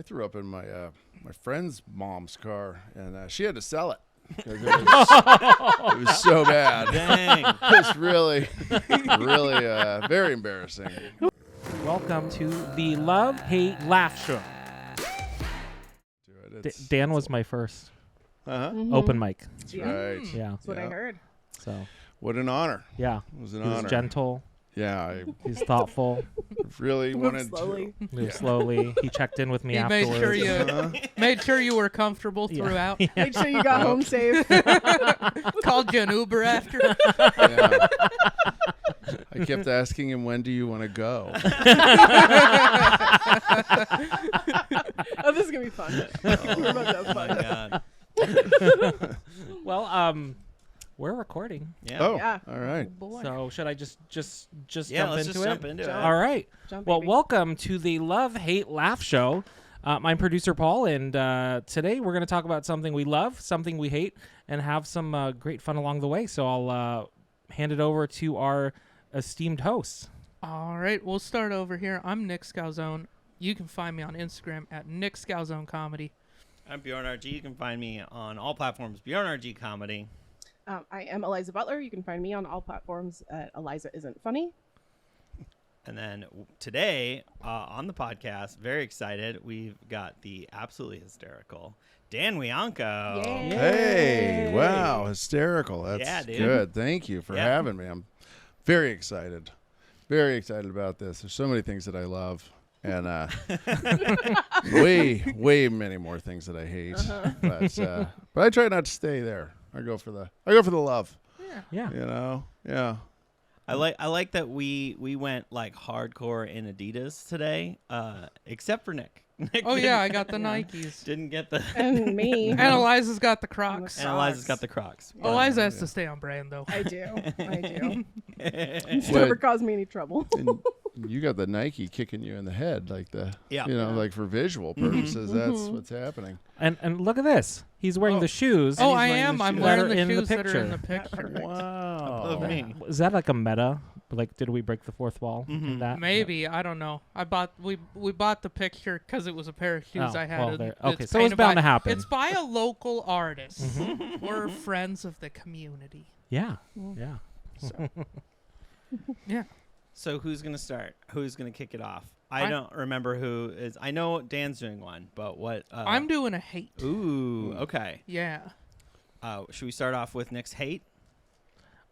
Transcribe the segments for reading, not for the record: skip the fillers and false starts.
I threw up in my my friend's mom's car, and she had to sell it. It was so bad. Dang. It was really very embarrassing. Welcome to the Love, Hate, Laugh Show. Dan was my first open mic. That's right. Yeah. That's what I heard. So. What an honor. Yeah. It was an he honor. was gentle. Yeah. He's thoughtful. Really wanted slowly. to. Moved slowly. He checked in with me afterwards. Made sure you were comfortable throughout. Made sure you got home safe. Called you an Uber after. Yeah. I kept asking him, when do you want to go? Oh, this is going to be fun. We're about to have fun. Oh, my God. Well, we're recording. Yeah. Oh, Yeah. all right. Oh, boy. So should I just Yeah, jump let's into just it? jump into it. All right. Jump, Well, baby. welcome to the Love, Hate, Laugh Show. I'm producer Paul, and today we're going to talk about something we love, something we hate, and have some great fun along the way. So I'll hand it over to our esteemed hosts. All right, we'll start over here. I'm Nick Scalzone. You can find me on Instagram at Nick Scalzone Comedy. I'm Bjorn RG. You can find me on all platforms, Bjorn RG Comedy. I am Eliza Butler. You can find me on all platforms at Eliza Isn't Funny. And then today on the podcast, very excited, we've got the absolutely hysterical Dan Wiancko. Yay. Hey, wow, hysterical. That's Yeah, dude. good. Thank you for having me. I'm very excited. Very excited about this. There's so many things that I love. And way many more things that I hate. But I try not to stay there. I go for the love. Yeah. You know? Yeah. I like that we went like hardcore in Adidas today, except for Nick. Nick Oh, yeah, I got the Nikes. didn't get the And me. And Eliza's got the Crocs. and Eliza's got the Crocs. Eliza has to stay on brand, though. I do. It's What- never caused me any trouble. And you got the Nike kicking you in the head, like Yeah. like for visual purposes. That's what's happening. And look at this. He's wearing the shoes. Oh, He's I wearing am. the I'm shoes wearing that are the in shoes the that are in the picture. picture. Wow. Above me. Is that like a meta? Like, did we break the fourth wall? in that? Maybe. I don't know. We bought the picture because it was a pair of shoes Oh, I had. well, and there- it's okay, so it's painted bound by- to happen. It's by a local artist. We're friends of the community. Yeah. Yeah. Yeah. So who's gonna start? Who's gonna kick it off? I I'm- don't remember who is. I know Dan's doing one, but what? I'm doing a hate. Ooh, okay. Yeah. Should we start off with Nick's hate?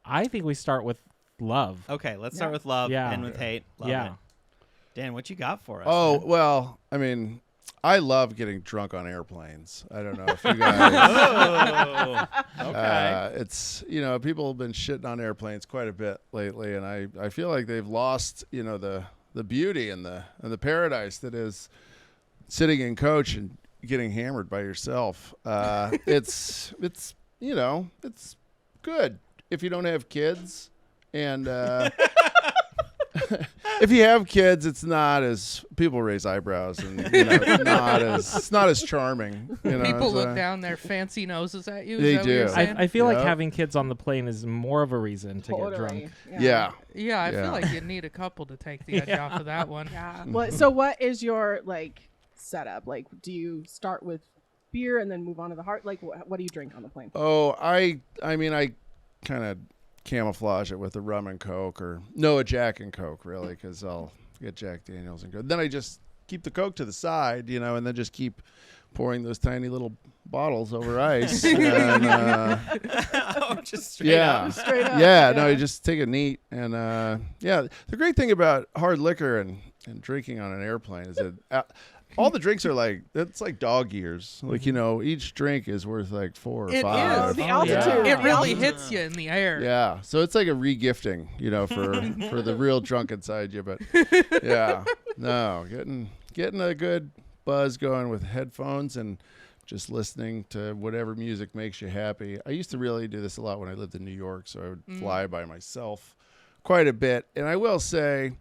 I think we start with love. Okay, let's start with love Yeah. and with hate. Love Yeah. it. Dan, what you got for us? Oh, man? well, I mean, I love getting drunk on airplanes. I don't know if you guys. Oh, okay. It's, people have been shitting on airplanes quite a bit lately, and I feel like they've lost, the beauty and the paradise that is sitting in coach and getting hammered by yourself. It's good if you don't have kids, and if you have kids, it's not as people raise eyebrows, and it's not as charming. People look down their fancy noses at you. Is They that what you're do. saying? I feel like Yep. having kids on the plane is more of a reason to get drunk. Yeah. Yeah, I Yeah. feel like you need a couple to take the edge off of that one. Yeah. So what is your setup? Like, do you start with beer and then move on to the heart? Like, what do you drink on the plane? Oh, I mean, I kind of camouflage it with a rum and Coke, or a Jack and Coke, really, because I'll get Jack Daniels and go. Then I just keep the Coke to the side, and then just keep pouring those tiny little bottles over ice. And, Oh, just straight up. Straight up. Yeah, no, you just take it neat. And the great thing about hard liquor and drinking on an airplane is that all the drinks are it's like dog years. Like, each drink is worth like 4 or It 5. is. The Oh, altitude. It really Yeah. hits you in the air. Yeah, so it's like a regifting, for the real drunk inside you. But yeah, no, getting a good buzz going with headphones and just listening to whatever music makes you happy. I used to really do this a lot when I lived in New York, so I would fly by myself quite a bit. And I will say,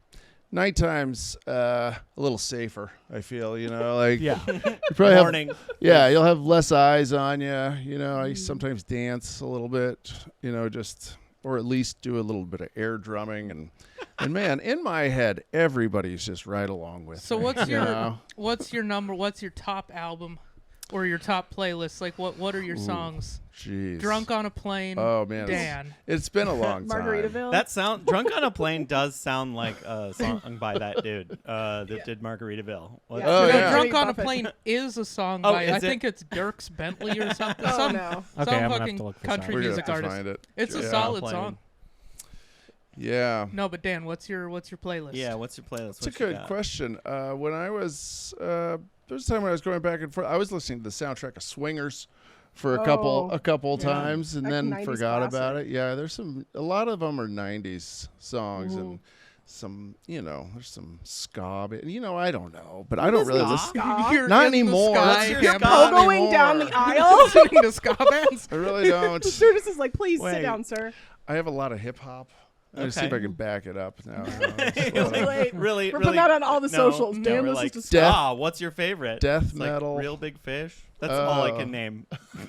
nighttime's a little safer, I feel, Yeah. you probably Morning. you'll have less eyes on you. I sometimes dance a little bit, or at least do a little bit of air drumming, and And man, in my head, everybody's just right along with So me. what's you your know? what's your top album or your top playlist? Like what are your songs? Jeez. Drunk on a Plane. Oh man, Dan. it's been a long time. Margaritaville. That sound Drunk on a Plane does sound like a song by that dude that did Margaritaville. What's Yeah. Oh, No, yeah. Drunk on a Buffett. Plane is a song Oh, by is I it? think it's Dierks Bentley or something. Oh, some no. Okay, some I'm gonna have fucking to look this country up. We're gonna music have to artist. find it. It's a Yeah. solid Plane. song. Yeah. No, but Dan, what's your playlist? Yeah, what's your playlist? That's a good question. When I was there was a time when I was going back and forth. I was listening to the soundtrack of Swingers for a couple yeah. times, and Like then 90s forgot about classic. it. Yeah, there's a lot of them are '90s songs, and some there's some ska. I don't know, but I don't is really ska? listen. Ska? You're Not in the anymore. sky, What's your Gamma. ska? Pogoing down the aisle. Listening to ska bands. I really don't. Sturgis is like, please Wait. sit down, sir. I have a lot of hip hop. Let's see if Okay. I can back it up now. Too late. really, We're really, putting that on all the socials. No, Dan we're listens like, to ska. What's your favorite? Death It's like metal. Real Big Fish. That's all I Oh. can name.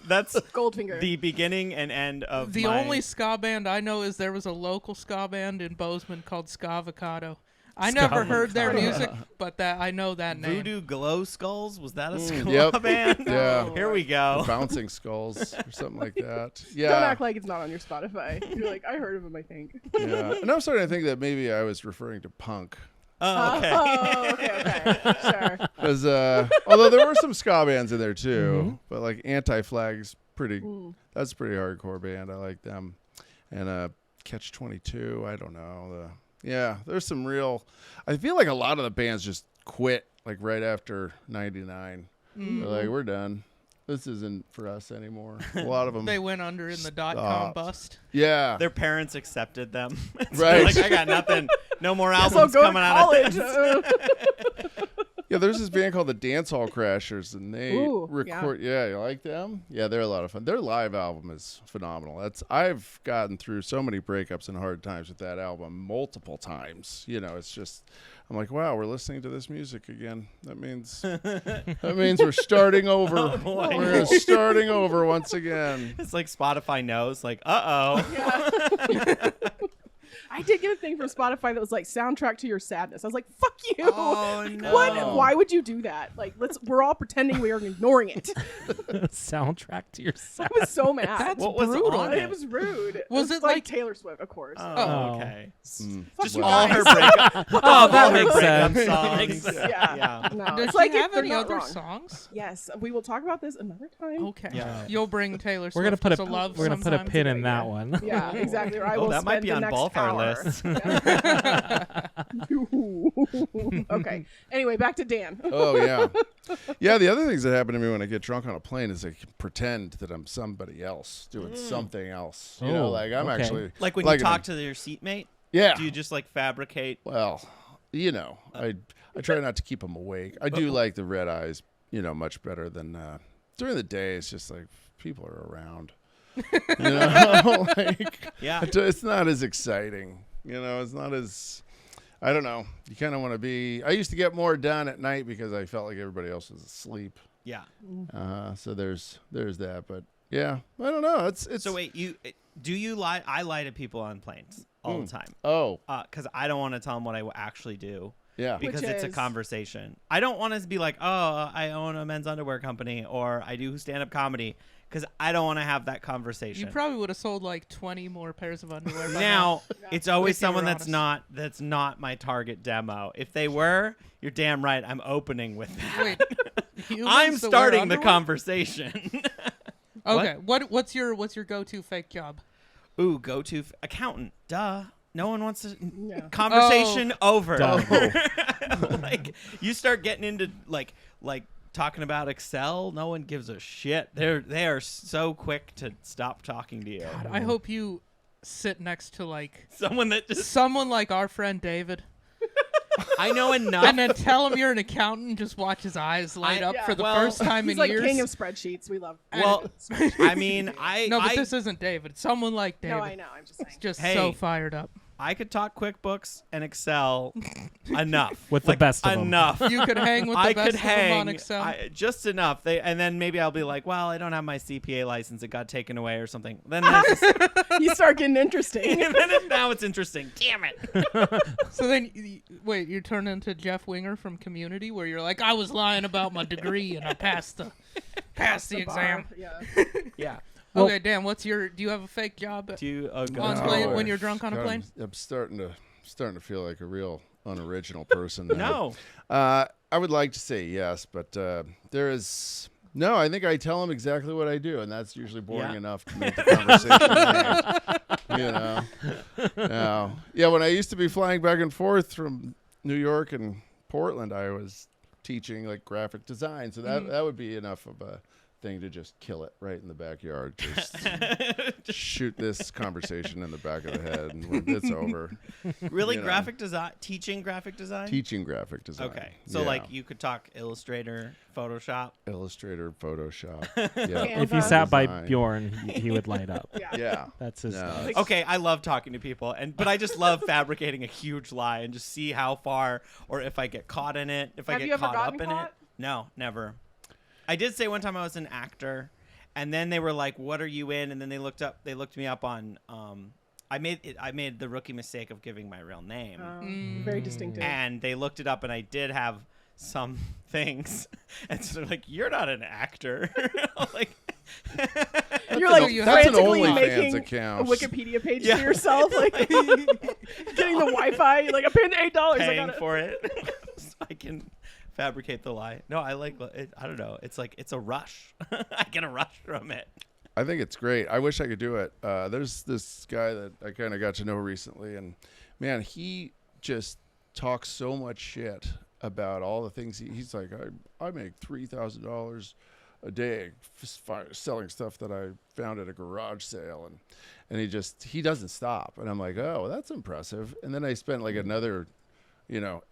That's Goldfinger. the beginning and end of The my... only ska band I know is there was a local ska band in Bozeman called Scavocado. I never heard their Scavocado. music, but I know that name. Voodoo Glow Skulls. Was that a ska Yep. band? Yeah. Here we go. Bouncing Skulls or something like that. Don't Yeah. act like it's not on your Spotify. You're like, I heard of him, I think. Yeah. And I'm starting to think that maybe I was referring to punk. Oh, okay. Oh, okay. Sure. Because although there were some ska bands in there too, but like Anti-Flag's that's a pretty hardcore band. I like them. And Catch 22, I don't know. There's some real. I feel like a lot of the bands just quit like right after '99. They're like, we're done. This isn't for us anymore. A lot of them. They went under in the .com Stopped. bust. Yeah. Their parents accepted them. So Right. like, I got nothing. No more So albums go to coming out college. of this. Yeah, there's this band called the Dance Hall Crashers, and they Ooh, record. Yeah, you like them? Yeah, they're a lot of fun. Their live album is phenomenal. I've gotten through so many breakups and hard times with that album multiple times. It's just I'm like, wow, we're listening to this music again. That means we're starting over. Oh, boy. We're starting over once again. It's like Spotify knows. Like, uh-oh. I did get a thing from Spotify that was like soundtrack to your sadness. I was like, fuck you. Oh, no. What? Why would you do that? Like, we're all pretending we are ignoring it. Soundtrack to your I was so mad. That's What was brutal. on It was rude. Was It's it like- Taylor Swift, of course? Oh, okay. Fuck you All guys. her breakup. Oh, all that her makes breakup sense. songs. Makes sense. Yeah. No. Does it's she like have they're any not other wrong. songs? Yes, we will talk about this another time. Okay. Yeah. You'll bring Taylor Swift We're gonna put as a a love we're gonna put a sometime. pin in Yeah. that one. Yeah, exactly. Or I Oh, will that might spend be the on next both our hour. lists. Okay. Anyway, back to Dan. Oh yeah, yeah. The other things that happen to me when I get drunk on a plane is I can pretend that I'm somebody else doing something else. Oh, Like I'm okay. actually Like when like you talk to your seatmate, Yeah. do you just like fabricate? Well, I try not to keep them awake. I do like the red eyes, much better than during the day. It's just like people are around. Like Yeah. it's not as exciting. It's not as. I don't know. You kind of want to be. I used to get more done at night because I felt like everybody else was asleep. Yeah. So there's that. But yeah, I don't know. It's. So wait, do you lie? I lie to people on planes all the time. Oh Because I don't want to tell them what I actually do. yeah. Because Which it's a is- conversation. I don't want to be like, oh, I own a men's underwear company or I do stand-up comedy because I don't want to have that You conversation. probably would have sold like 20 more pairs of underwear. by Now, it's always If you were someone that's honest. not my target demo. If they were, you're damn right. I'm opening with that. Wait, humans I'm that wear starting the underwear? conversation. Okay, what's your go-to fake job? Ooh, go to accountant. Duh. No one wants to. Yeah. Conversation over. Done. Like you start getting into like talking about Excel. No one gives a shit. They are so quick to stop talking to you. I hope you sit next to like Someone that just someone like our friend David, I know enough. and then tell him you're an accountant. And just watch his eyes light up Yeah. for the Well, first time He's in like years. king of spreadsheets. We love. Well, I mean, no, but this isn't David. Someone like David. No, I know. I'm just saying. Just Hey. so fired up. I could talk QuickBooks and Excel enough. With the best of 'em. enough. You could hang with the I best could of them on hang Excel. just enough. And then maybe I'll be like, well, I don't have my CPA license. It got taken away or something. Then that's You start getting interesting. now it's interesting. Damn it. So then, wait, you turn into Jeff Winger from Community, where you're like, I was lying about my degree and I passed the exam. Yeah. Yeah. Well- Okay, Dan, do you have a fake job Do you go on to- plane when you're drunk on a God, plane? I'm starting to feel like a real unoriginal person now. No. I would like to say yes, but there is no. I think I tell them exactly what I do, and that's usually boring Yeah. enough to make the conversation end, you know. Yeah. When I used to be flying back and forth from New York and Portland, I was teaching like graphic design, so that would be enough of a thing to just kill it right in the backyard. Just shoot this conversation in the back of the head, and it's over. Really, You know. graphic design? Teaching graphic design? Teaching graphic design. Okay. So, Yeah. like, you could talk Illustrator, Photoshop. Illustrator, Photoshop. Yeah. If you Canva. sat by Design. Bjorn, he would light up. Yeah. Yeah. That's his No. stuff. Okay, I love talking to people, but I just love fabricating a huge lie and just see how far, or if I get caught in it, if I Have get you ever caught up gotten in caught? it. No, never. I did say one time I was an actor, and then they were like, "What are you in?" And then they looked me up on. I made the rookie mistake of giving my real name, Very distinctive. and they looked it up, and I did have some things, and so they're like, "You're not an actor." like. You're like you That's an frantically OnlyFans making account. a Wikipedia page Yeah. for yourself, like getting the Wi-Fi. You're like, I'm paying the $8. I Paying got it. for it so I can fabricate the lie. No, I like it. I don't know. It's like it's a rush. I get a rush from it. I think it's great. I wish I could do it. There's this guy that I kind of got to know recently, and man, he just talks so much shit about all the things he's like. I make $3,000 a day selling stuff that I found at a garage sale, and he doesn't stop. And I'm like, oh, that's impressive. And then I spent like another,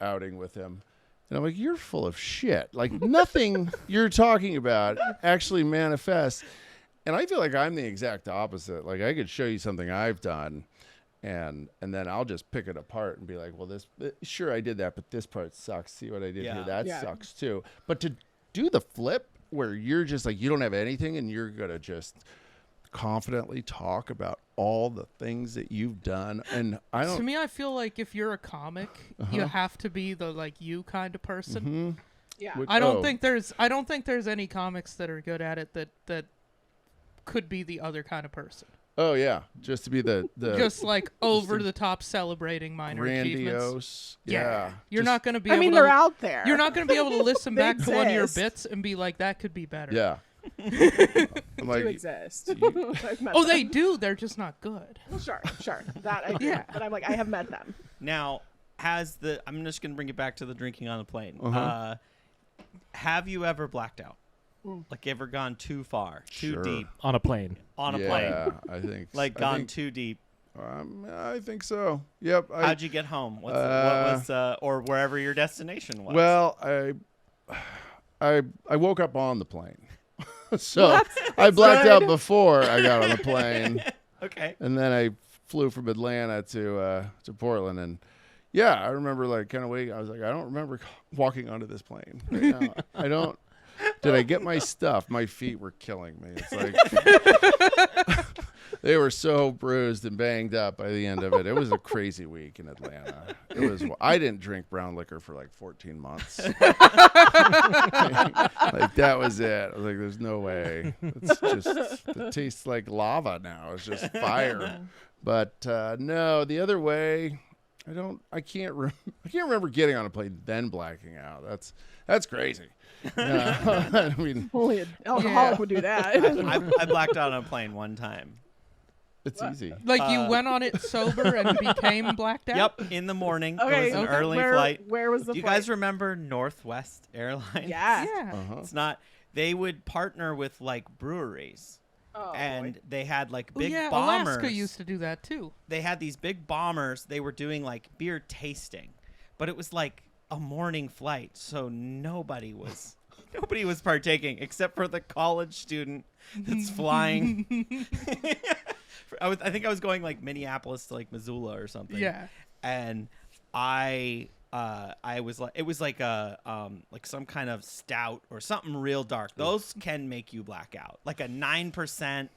outing with him. And I'm like, you're full of shit. Like nothing you're talking about actually manifests. And I feel like I'm the exact opposite. Like I could show you something I've done, and then I'll just pick it apart and be like, well, sure I did that, but this part sucks. See what I did here? That Yeah. sucks too. But to do the flip where you're just like, you don't have anything and you're going to just confidently talk about all the things that you've done. And I To don't, me, I feel like if you're a comic, you have to be the like you kind of person. Yeah. Which- I don't oh. think there's any comics that are good at it that could be the other kind of person. oh yeah, just to be the Just like over the top celebrating minor achievements. grandiose. Yeah. You're Just- not going to be I able mean, to they're out there. You're not going to be able to listen They back to one of your exist. bits and be like, that could be better. Yeah. I'm do like, exist. you- I've met Oh, them. they do. They're just not good. Well, sure. That I do. Yeah. But I'm like, I have met them. Now, I'm just gonna bring it back to the drinking on the plane. Uh-huh. Have you ever blacked out? Like ever gone too far, too Sure. deep On a plane. on a yeah, plane? I think. Like I gone think, too deep. I think so. Yep. How'd you get home? What was or wherever your destination was? Well, I woke up on the plane, so I blacked good. out before I got on the plane, okay. and then I flew from Atlanta to Portland, and yeah, I remember like kind of waiting. I was like, I don't remember walking onto this plane. Right now. I don't. Did I get my stuff? My feet were killing me. It's like they were so bruised and banged up by the end of it. It was a crazy week in Atlanta. It was. I didn't drink brown liquor for like 14 months. Like that was it. I was like, there's no way. It's just it tastes like lava now. It's just fire. But no, the other way. I can't remember getting on a plane then blacking out. That's crazy. I mean, Only an alcoholic Yeah. would do that. I blacked out on a plane one time. it's easy. Like you went on it sober and became blacked out? Yep, in the morning. Okay, It was an okay. early where, flight. Where was the Do you flight? guys remember Northwest Airlines? Yeah. Yeah. Uh-huh. It's not. They would partner with like breweries, Oh, and boy. they had like Oh, big yeah, bombers. Alaska used to do that too. They had these big bombers. They were doing like beer tasting, but it was like a morning flight, so nobody was partaking except for the college student that's flying. I think I was going like Minneapolis to like Missoula or something. Yeah. And I was like, it was like like some kind of stout or something real dark. Those can make you black out. Like a 9%.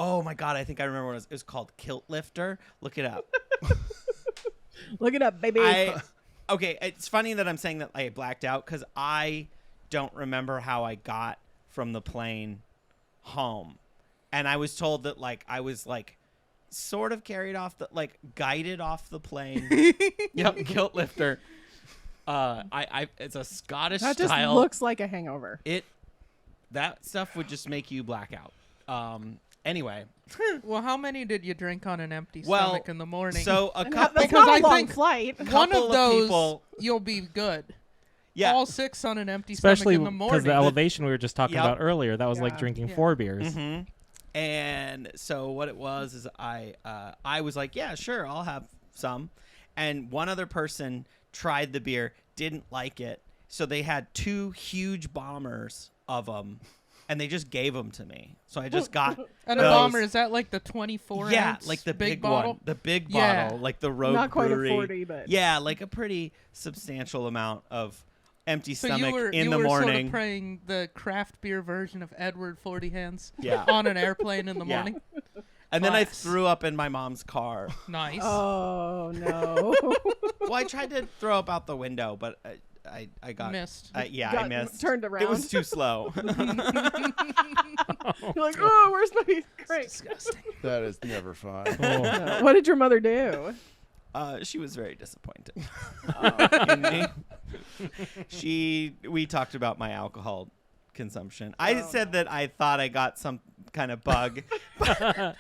Oh my God, I think I remember what it was called. Kilt Lifter. Look it up. Look it up, baby. Okay, it's funny that I'm saying that I blacked out because I don't remember how I got from the plane home. And I was told that like I was like sort of carried off the like guided off the plane. Yep, Kilt Lifter. It's a Scottish that just style. looks like a hangover. That stuff would just make you black out. Anyway. Well, how many did you drink on an empty stomach in the morning? So a And couple. that's because not I a long think flight. one couple of of those people- you'll be good. Yeah. All 6 on an empty Especially stomach in the because morning. the elevation we were just talking Yep. about earlier, that was like Yeah. drinking Yeah. 4 beers. Mm-hmm. And so what it was is I was like, yeah, sure, I'll have some. And one other person tried the beer, didn't like it, so they had 2 huge bombers of them, and they just gave them to me. So I just got and a those. bomber, is that like the 24 Yeah, ounce like the big bottle? one, the big Yeah. bottle, like the Rogue Not quite Brewery. a 40, but Yeah, like a pretty substantial amount of empty So stomach you were in you the were sort morning. of praying the craft beer version of Edward 40 Hands Yeah. on an airplane in the Yeah. morning. And then I Class. threw up in my mom's car. Nice. oh no. Well, I tried to throw up out the window, but I got Missed. I Got missed. turned It around. was too slow. You're like, oh, where's my drink? Disgusting. That is never fun. Oh. What did your mother do? She was very disappointed in me. We talked about my alcohol consumption. I said that I thought I got some kind of bug.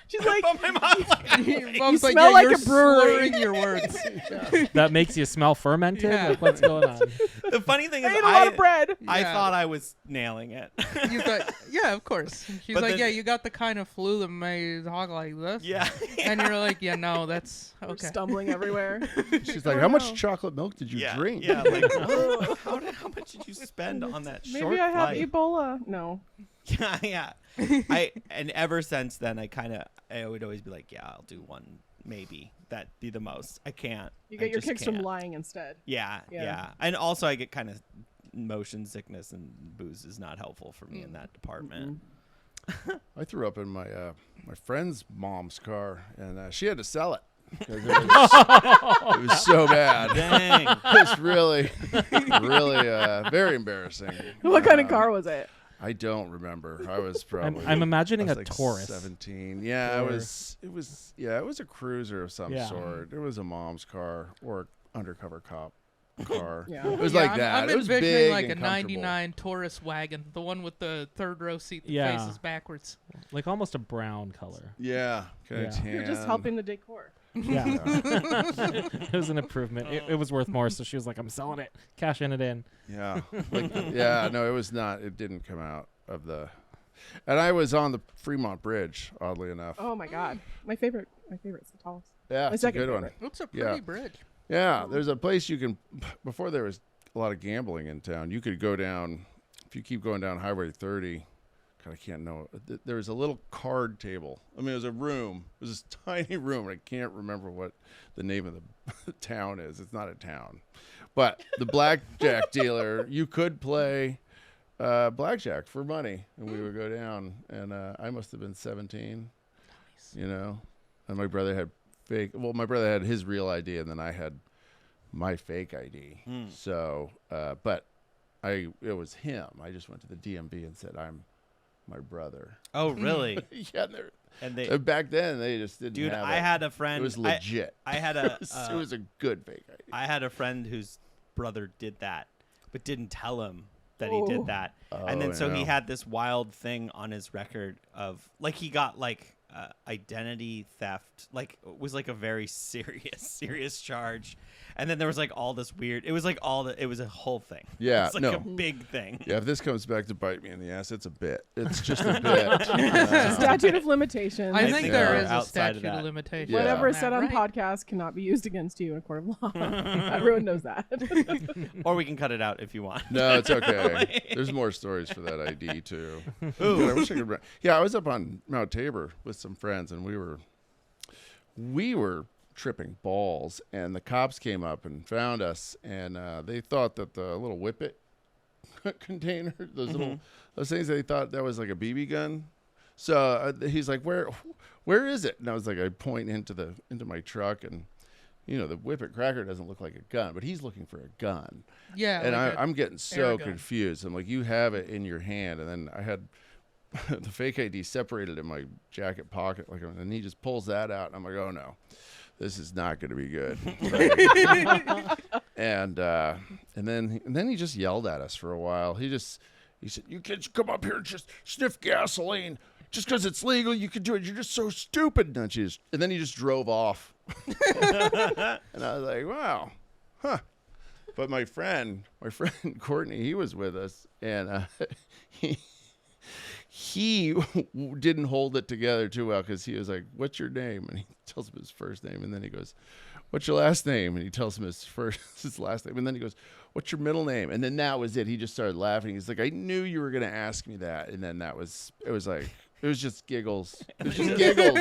She's like, But my mom's like, Mom's like, smell yeah, like you're a brewery." slurring your words. That makes you smell fermented? Yeah. Like, what's going on? the funny thing I is, ate a lot of bread. I Yeah. thought I was nailing it. You thought, yeah, of course. She's But like, then- yeah, you got the kind of flu that made talk like this. Yeah. And you're like, yeah, no, that's We're okay. stumbling everywhere. She's like, Oh, how no. much chocolate milk did you Yeah. drink? Yeah. Like, how much did you spend on that Maybe short I have flight? Ebola. No. Yeah. And ever since then, I would always be like, yeah, I'll do one, maybe. That'd be the most. I can't. You I get your just kicks from can't. lying instead. Yeah, Yeah. yeah. And also, I get kind of motion sickness, and booze is not helpful for me in that department. I threw up in my my friend's mom's car, and she had to sell it. 'Cause it was so bad. Dang. It was really very embarrassing. What kind of car was it? I don't remember. I was probably. I'm imagining I a was like Taurus. 17. Yeah, Or- it was a cruiser of some Yeah. sort. It was a mom's car or undercover cop car. Yeah. It was Yeah, like that. I'm It was envisioning big like a and comfortable. 99 Taurus wagon, the one with the third row seat that Yeah. faces backwards. Like almost a brown color. Yeah, kind Yeah. of tan. You're just helping the decor. Yeah. It was an improvement. It was worth more, so she was like, I'm selling it. Cashing it in. Yeah, yeah. No, it was not. It didn't come out of the. And I was on the Fremont Bridge, oddly enough. Oh my god. My favorite. It's the tallest. Yeah, My it's a second good one. favorite. It's a pretty Yeah. bridge. Yeah, there's a place you can. Before there was a lot of gambling in town, you could go down. If you keep going down Highway 30, God, I can't know. There was a little card table. I mean, it was a room. It was this tiny room, and I can't remember what the name of the town is. It's not a town, but the blackjack dealer. You could play blackjack for money, and we would go down. And I must have been 17. You know, and my brother had fake. Well, my brother had his real ID, and then I had my fake ID. So, but it was him. I just went to the DMV and said, "I'm my brother." Oh, really? Yeah, And they, back then they just didn't. dude, have I it. had a friend. It was legit. I had a. It was a good fake ID. I had a friend whose brother did that, but didn't tell him that he Oh. did that. And then so he yeah. had this wild thing on his record of like he got like identity theft, like it was like a very serious charge. And then there was like all this weird. It was like it was a whole thing. Yeah, it's like no. a big thing. Yeah, if this comes back to bite me in the ass, it's a bit. It's just a bit. Statute of limitations. I I think think there we're is a outside of statute of that. limitation. Yeah. Whatever on is said that, on right? podcast cannot be used against you in a court of law. Everyone knows that. Or we can cut it out if you want. No, it's okay. There's more stories for that ID too. God, I wish I could. Yeah, I was up on Mount Tabor with some friends, and we were tripping balls, and the cops came up and found us, and they thought that the little whippet container, those things, they thought that was like a BB gun. So he's like, where is it? And I was like, I point into my truck, and the whippet cracker doesn't look like a gun, but he's looking for a gun. Yeah. And like I'm getting so gun. confused. I'm like, you have it in your hand, and then I had the fake ID separated in my jacket pocket, and he just pulls that out, and I'm like, oh no, this is not going to be good. and then he just yelled at us for a while. He said, you kids come up here and just sniff gasoline. Just because it's legal, you can do it. You're just so stupid. And then he just drove off. And I was like, wow, huh. But my friend Courtney, he was with us, and he didn't hold it together too well, because he was like, what's your name? And he tells him his first name, and then he goes, what's your last name? And he tells him his last name, and then he goes, what's your middle name? And then that was it. He just started laughing. He's like, I knew you were going to ask me that. And then it was just giggles. It was just giggles.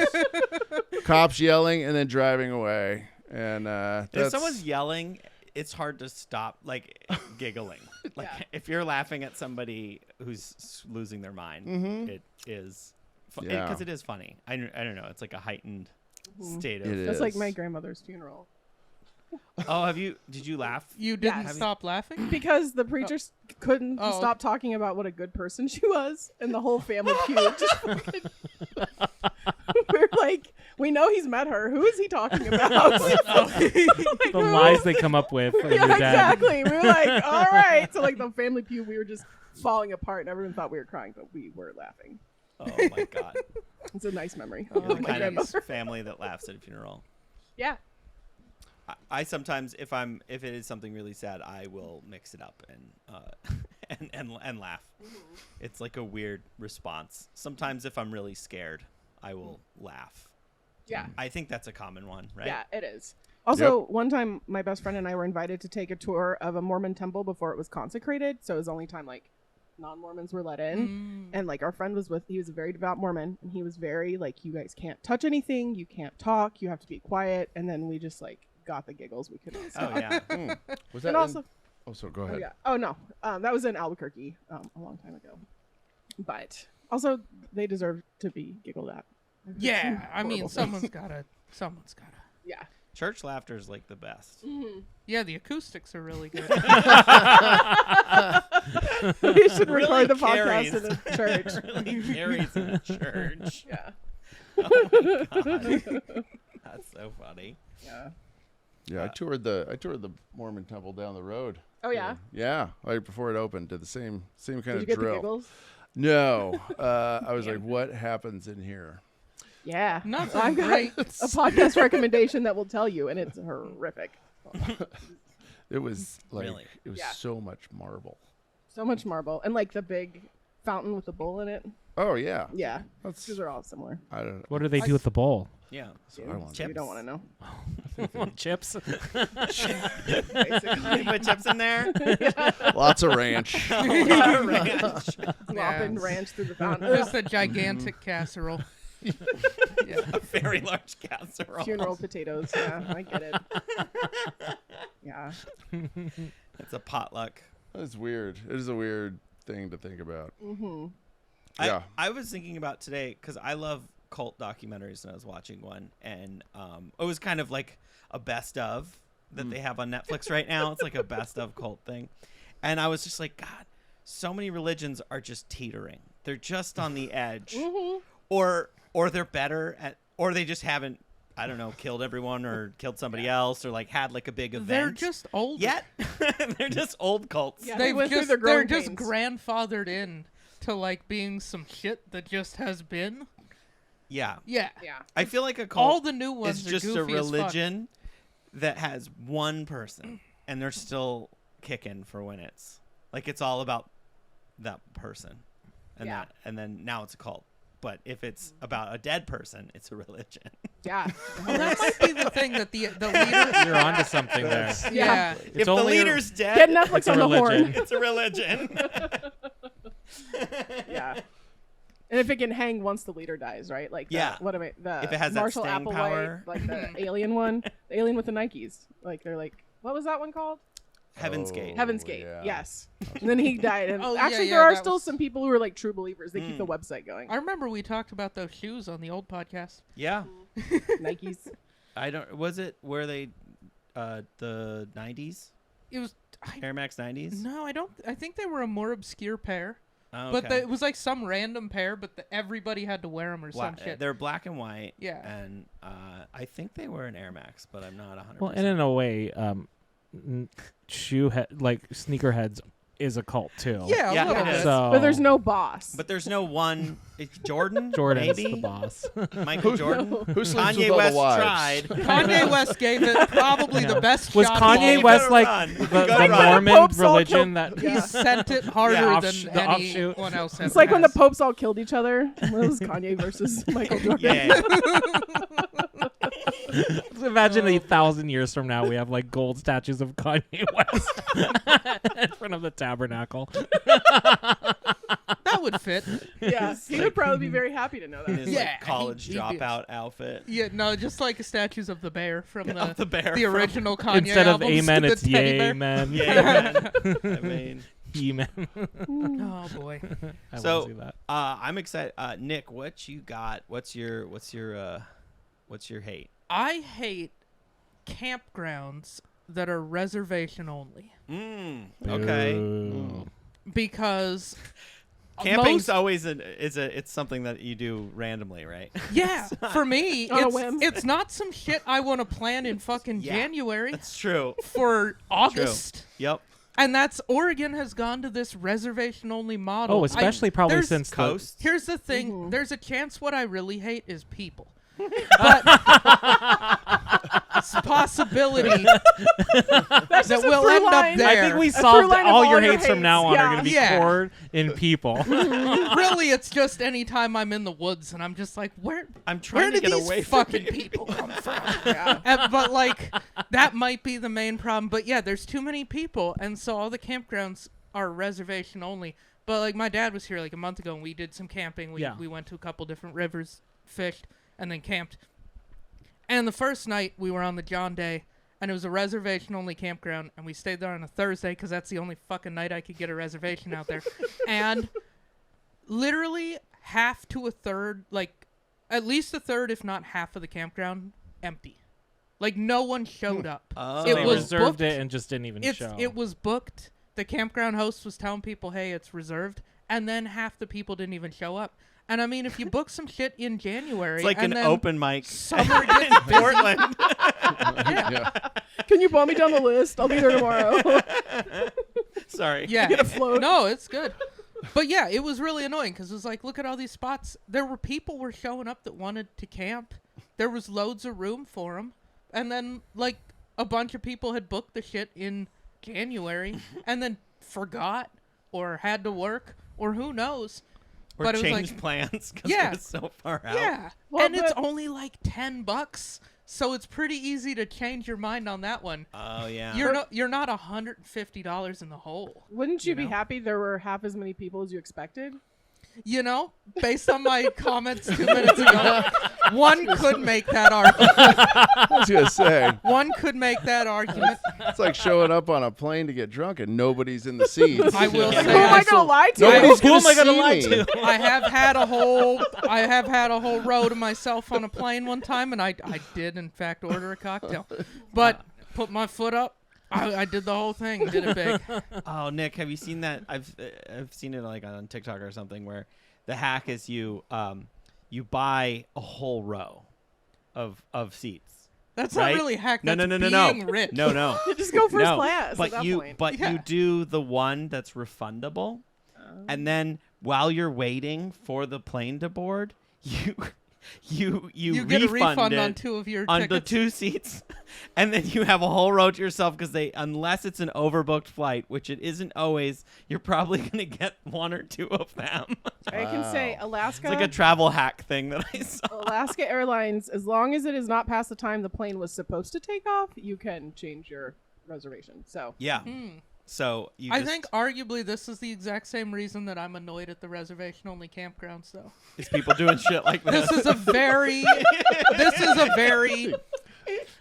Cops yelling and then driving away. And if someone's yelling, it's hard to stop giggling. If you're laughing at somebody who's losing their mind, it is because it is funny. I don't know. It's like a heightened state of. That's like my grandmother's funeral. Oh, did you laugh? You didn't stop laughing? Because the preacher couldn't stop talking about what a good person she was, and the whole family pew just fucking... We're like, we know he's met her. Who is he talking about? The lies they come up with. Yeah, exactly. We were like, all right. So the family pew, we were just falling apart, and everyone thought we were crying, but we were laughing. Oh my God. It's a nice memory. You're the kind of family that laughs at a funeral. Yeah. I sometimes, if it is something really sad, I will mix it up and laugh. It's like a weird response. Sometimes, if I'm really scared, I will laugh. Yeah. I think that's a common one, right? Yeah, it is. Also, one time, my best friend and I were invited to take a tour of a Mormon temple before it was consecrated. So it was the only time non-Mormons were let in. And our friend he was a very devout Mormon, and he was very you guys can't touch anything, you can't talk, you have to be quiet. And then we just got the giggles. We couldn't stop. Oh yeah. Was that also? So go ahead. Oh, yeah. Oh no, that was in Albuquerque a long time ago. But also, they deserve to be giggled at. Yeah, I mean, someone's gotta. Yeah. Church laughter is the best. Mm-hmm. Yeah, the acoustics are really good. We should record the carries. podcast in a church. Really carries in a church. Yeah. Oh my God. That's so funny. Yeah. Yeah, I toured the Mormon temple down the road. Oh yeah. Yeah, right before it opened, did the same kind Did of you get drill. the giggles? No, I was like, what happens in here? Yeah. Nothing I've got great. a podcast recommendation that will tell you, and it's horrific. It was Really? it was Yeah. so much marble. So much marble, and the big fountain with the bowl in it. Oh yeah, Yeah. that's These are all similar. I don't know. What do they do with the bowl? Yeah. That's what I want. Chips. You don't want to know. Chips. Basically. You put chips in there. Lots of ranch. Ranch. Slopping ranch through the fountain. Just a gigantic casserole. Yeah. A very large casserole. Funeral potatoes. Yeah, I get it. Yeah. It's a potluck. That's weird. It is a weird thing to think about. Mm-hmm. Yeah. I was thinking about today because I love cult documentaries, and I was watching one, and it was kind of like a best of that they have on Netflix right now. It's like a best of cult thing, and I was just like, God, so many religions are just teetering. They're just on the edge, or they're better at, or they just haven't, I don't know, killed everyone or killed somebody else, or had a big event. They're just old. Yet they're just old cults. Yeah. They went through their They're growing just pains. grandfathered in to being some shit that just has been. Yeah. Yeah. Yeah. I feel like a cult All the new ones is are just a goofy as fuck. religion that has one person, and they're still kicking for when it's all about that person, and Yeah. and then now it's a cult. But if it's about a dead person, it's a religion. Yeah. Well, that might be the thing that the leader. You're onto something there. Yeah. It's if the only leader's Get dead, Netflix it's a on the religion. horn. it's a religion. Yeah. And if it can hang once the leader dies, right? Like, what am I? The if it has that Marshall staying Applewhite, power. like the alien one, the alien with the Nikes. Like they're like, what was that one called? Heaven's Gate. Heaven's Gate. Yeah. Yes. And then he died. And actually, yeah, there are that still was- some people who are like true believers. They keep the website going. I remember we talked about those shoes on the old podcast. Yeah. Nikes. I don't. Was it where they, the 90s? It was Air Max 90s? no, I don't. I think they were a more obscure pair, Oh, but okay. it was like some random pair. But everybody had to wear them or some shit. They're black and white. Yeah. And I think they were an Air Max, but I'm not 100%. Well, and in a way, like sneakerheads is a cult too. Yeah, Yeah, a little it bit. is. So, But there's no boss. But there's no one. It's Jordan. Jordan's maybe? the boss. Michael Jordan. Who sleeps Kanye with all West the wives? tried. Kanye West gave it probably Yeah. the best Was shot. Kanye You West gotta like run. You the gotta run. Mormon Popes all religion killed- that? He sent it harder Yeah. than The offshoot. anyone else. It's like when the popes all killed each other. It was Kanye versus Michael Jordan. Yeah. Imagine 1,000 years from now, we have like gold statues of Kanye West in front of the tabernacle. that would fit. Yeah, he would probably be very happy to know In that. his Yeah, like, college he'd be- dropout outfit. Yeah, no, just like statues of the bear from Of the bear. the from- original Kanye Instead of albums, amen, the it's teddy yay, bear. man. Yeah, man. I mean, He-man. Oh boy. I So- want to see that. I'm excited. Nick, what you got? What's your hate? I hate campgrounds that are reservation only Okay. Boo. because Camping's always it's something that you do randomly, right? yeah, for me On a whim. it's not some shit I want to plan in fucking Yeah. January That's true. for August. Yep. And that's Oregon has gone to this reservation only model. Oh, especially probably there's since Coast. Here's the thing. Mhm. There's a chance what I really hate is people. But it's a possibility That's that just a we'll through end up line. there. I think we A solved through line of all all your your hates from hates. now on are Yeah. going to be Yeah. poured in people. Really, it's just any time I'm in the woods and I'm just like, where I'm trying where to do get these away from fucking you. people come from? Yeah. But like, that might be the main problem. But yeah, there's too many people, and so all the campgrounds are reservation only. But like, my dad was here like a month ago, and we did some camping. We went to a couple different rivers, fished, and then camped. And the first night we were on the John Day, and it was a reservation only campground, and we stayed there on a Thursday because that's the only fucking night I could get a reservation out there. And literally half to a third, like at least a third, if not half of the campground empty. Like no one showed up. Oh. So It they was reserved booked. it and just didn't even It show. was booked. The campground host was telling people, "Hey, it's reserved," and then half the people didn't even show up. And I mean, if you book some shit in January, It's like and an then open mic summer in gets busy, Portland. Yeah. Can you bump me down the list? I'll be there tomorrow. Sorry. yeah, Get a float. no, it's good. But yeah, it was really annoying because it was like, look at all these spots. There were people were showing up that wanted to camp. There was loads of room for them, and then like a bunch of people had booked the shit in January and then forgot or had to work or who knows. Or But it was change like- plans because Yeah. it was so far out. Yeah, Well, and it's but- only like $10, so it's pretty easy to change your mind on that one. Oh yeah. You're not $150 in the hole. Wouldn't you, You be know? happy there were half as many people as you expected? You know, based on my comments 2 minutes ago, one could make that argument. I was gonna say One could make that argument. it's like showing up on a plane to get drunk and nobody's in the seats. I will Yeah. say Who am I this. gonna lie to? Nobody's Who gonna am I gonna see lie me. to? I have had a whole row to myself on a plane one time, and I did in fact order a cocktail, but put my foot up. I did the whole thing, did it big. Oh, Nick, have you seen that? I've seen it like on TikTok or something where the hack is you buy a whole row of seats. That's Right? not really hack. No, That's no, no, no, being no. rich. No. You just go first No, class but at that you point. but Yeah. you do the one that's refundable, and then while you're waiting for the plane to board, you You get a refund it on 2 of your on the tickets. 2 seats, and then you have a whole row to yourself because unless it's an overbooked flight, which it isn't always, you're probably gonna get 1 or 2 of them. I can say Wow. Alaska. It's like a travel hack thing that I saw. Alaska Airlines, as long as it is not past the time the plane was supposed to take off, you can change your reservation. So Yeah. So I think arguably this is the exact same reason that I'm annoyed at the reservation-only campgrounds, though. is people doing shit like this.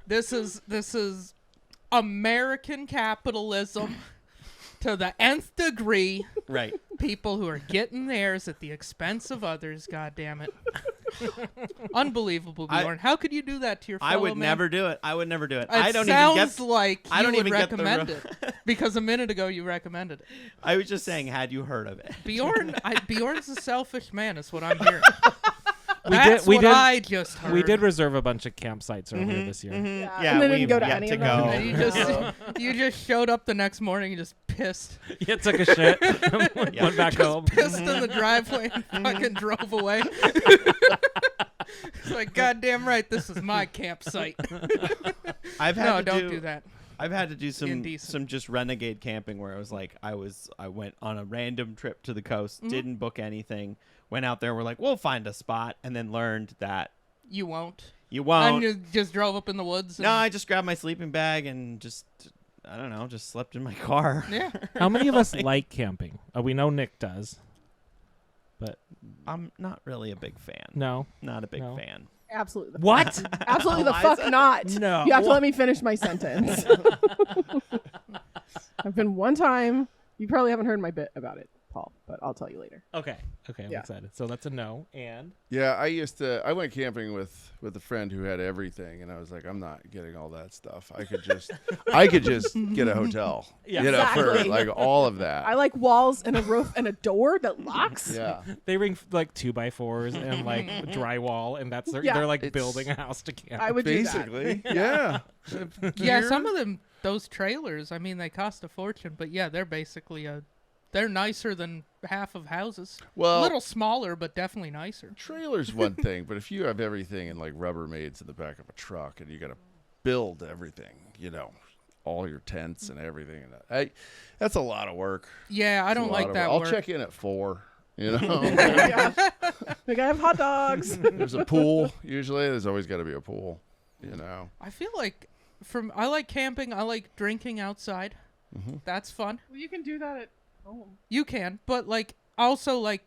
This is American capitalism to the nth degree. Right. People who are getting theirs at the expense of others. God damn it! Unbelievable, Bjorn. How could you do that to your fellow I would man? never do it. I would never do it. It sounds like I don't you would even get the recommend it because a minute ago you recommended it. I was just saying, had you heard of it? Bjorn's a selfish man. Is what I'm hearing. I just heard. We did reserve a bunch of campsites earlier this year. Yeah, and then we didn't go to yet any to of them. go. And you just showed up the next morning and just pissed. Yeah, took a shit. Went back home. Pissed in the driveway and fucking drove away. It's like, goddamn right, this is my campsite. Don't do that. I've had to do some just renegade camping where I was like, I went on a random trip to the coast, didn't book anything, went out there, we're like, we'll find a spot, and then learned that you won't. And you just drove up in the woods. No, I just grabbed my sleeping bag and just slept in my car. Yeah. How many of us like camping? We know Nick does, but I'm not really a big fan. No, not a big fan. Absolutely. What? Absolutely the fuck not. No. You have to let me finish my sentence. I've been one time. You probably haven't heard my bit about it, Paul, but I'll tell you later. Okay, I'm excited. So that's a no. And Yeah, I went camping with a friend who had everything, and I was like, I'm not getting all that stuff. I could just get a hotel. Yeah. For Exactly. like all of that. I like walls and a roof and a door that locks. Yeah. they bring like 2x4s and like drywall, and that's Yeah. they're like It's- building a house to camp. I would Basically. Yeah. Yeah, some of them, those trailers, I mean, they cost a fortune, but yeah, they're basically they're nicer than half of houses. Well, A little smaller, but definitely nicer. trailer's one thing, but if you have everything in like Rubbermaids in the back of a truck and you got to build everything, all your tents and everything, and that's a lot of work. Yeah, I don't like that I'll work. check in at 4. We gotta have hot dogs. There's a pool. Usually, there's always got to be a pool. I feel like I like camping. I like drinking outside. That's fun. Well, you can do that at home. You can, but like also like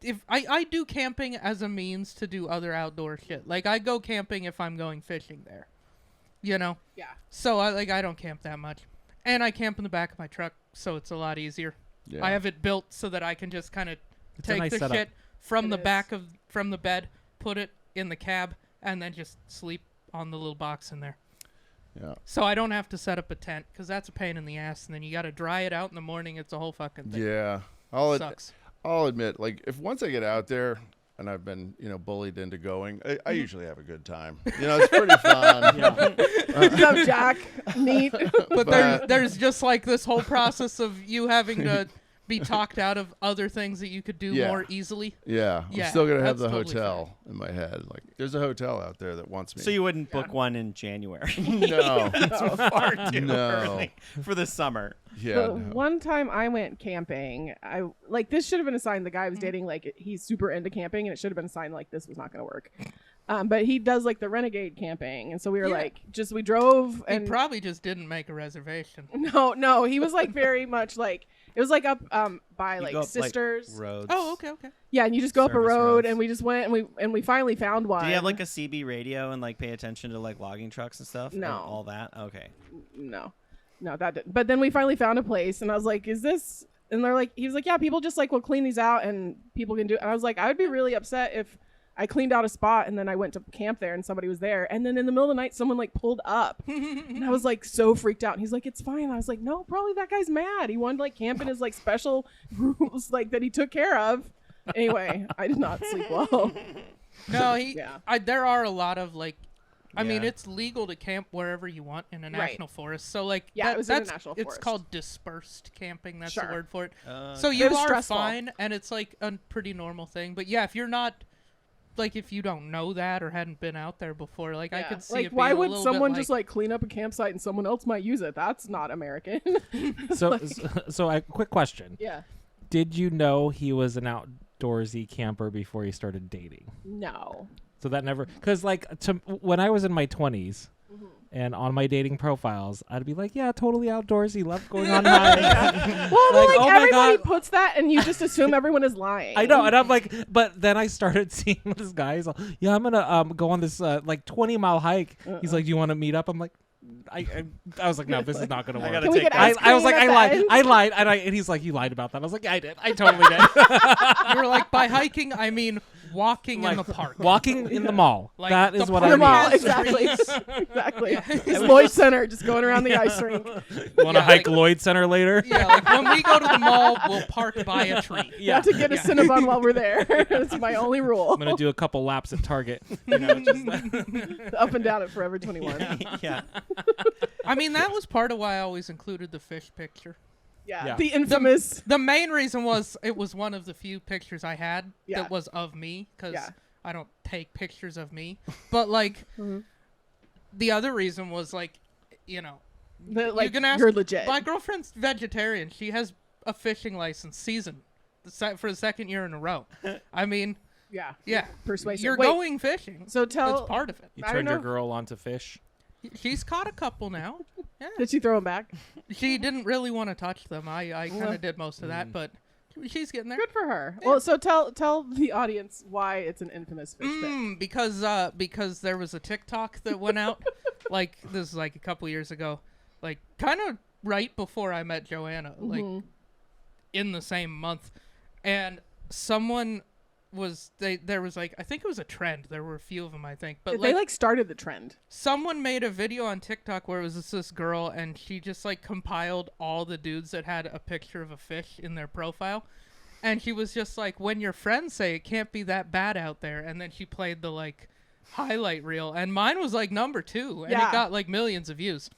if I do camping as a means to do other outdoor shit. Like I go camping if I'm going fishing there. Yeah. So I don't camp that much. And I camp in the back of my truck, so it's a lot easier. Yeah. I have it built so that I can just kind of take nice the setup. shit from It the is. back from the bed, put it in the cab, and then just sleep on the little box in there. Yeah. So I don't have to set up a tent because that's a pain in the ass, and then you got to dry it out in the morning. It's a whole fucking thing. Yeah. Sucks. I'll admit, like, if once I get out there and I've been, bullied into going, I usually have a good time. It's pretty fun. Good job, Jack. Neat. But there's just like this whole process of you having to be talked out of other things that you could do Yeah. more easily. Yeah. Yeah, I'm still going to have that's the totally hotel in my head. Like, there's a hotel out there that wants me. So you wouldn't book one in January? No. That's far too No. early for the summer. Yeah. The no. one time I went camping, this should have been a sign the guy I was dating, like he's super into camping, and it should have been a sign like this was not going to work. But he does like the renegade camping, and so we were we drove, He and probably just didn't make a reservation. no, he was like very much like it was like up by You like go up, Sisters. roads. Oh, okay. Yeah, and you just go up a Service road, roads. and we just went, and we finally found one. Do you have like a CB radio and like pay attention to like logging trucks and stuff? No. And all that. Okay. No, that didn't. But then we finally found a place, and I was like, "Is this?" And they're like, "He was like, yeah, people just like will clean these out, and people can do." And I was like, "I would be really upset if I cleaned out a spot and then I went to camp there and somebody was there, and then in the middle of the night someone like pulled up, and I was like so freaked out. And he's like, "It's fine." I was like, "No, probably that guy's mad. He wanted to like camp in his like special rules like that he took care of." Anyway, I did not sleep well. No, Yeah. there are a lot of like. I mean, Yeah. it's legal to camp wherever you want in a national forest. So, like, Yeah, it was in a that's national it's forest. called dispersed camping. That's Sure. the word for it. Uh, So It you was are stressful. fine, and it's like a pretty normal thing. But yeah, if you're not, like, if you don't know that or hadn't been out there before, like, I Yeah. could see like it why being a would little someone bit just like clean up a campsite and someone else might use it? That's not American. So a quick question. Yeah. Did you know he was an outdoorsy camper before you started dating? No. So that never, because like when I was in my 20s And on my dating profiles, I'd be like, yeah, totally outdoorsy, love going on hikes. Well, Like, like oh my everybody God. puts that, and you just assume everyone is lying. I know, and I'm like, but then I started seeing this guy. He's like, yeah, I'm gonna go on this like 20-mile hike. He's like, do you want to meet up? I'm like, I was like, no, this is not gonna work. Can we get ice I was cream like, at I the end? lied, and he's like, you lied about that. I was like, yeah, I did. I totally did. You were like, by hiking, I mean walking in the park. Walking in the mall. Like that is the what park I The mall, mean. exactly. Exactly. It's Lloyd Center, just going around the ice rink. Want to hike Lloyd Center later? Yeah, like when we go to the mall, we'll park by a tree. Yeah. Not to get a Cinnabon while we're there. That's my only rule. I'm gonna do a couple laps at Target. You know, just Up and down at Forever 21. Yeah. I mean, that was part of why I always included the fish picture. Yeah. The infamous. The main reason was it was one of the few pictures I had Yeah. that was of me, because Yeah. I don't take pictures of me. But, like, the other reason was, like, you know, Like, you can ask, you're legit. my girlfriend's vegetarian. She has a fishing license season for the second year in a row. I mean, yeah. Persuasive. You're Wait, going fishing. So tell. That's part of it. you I turned don't your know. girl onto fish. She's caught a couple now. Yeah. Did she throw him back? She didn't really want to touch them. I kind of did most of that, but she's getting there. Good for her. Well, so tell the audience why it's an infamous fish pic. Because there was a TikTok that went out, like this is like a couple years ago, like kind of right before I met Joanna, like in the same month, and someone was there was like, I think it was a trend. There were a few of them, I think, but They like started the trend. someone made a video on TikTok where it was this girl, and she just like compiled all the dudes that had a picture of a fish in their profile. And she was just like, when your friends say it can't be that bad out there. And then she played the like highlight reel, and mine was like number 2, and it got like millions of views.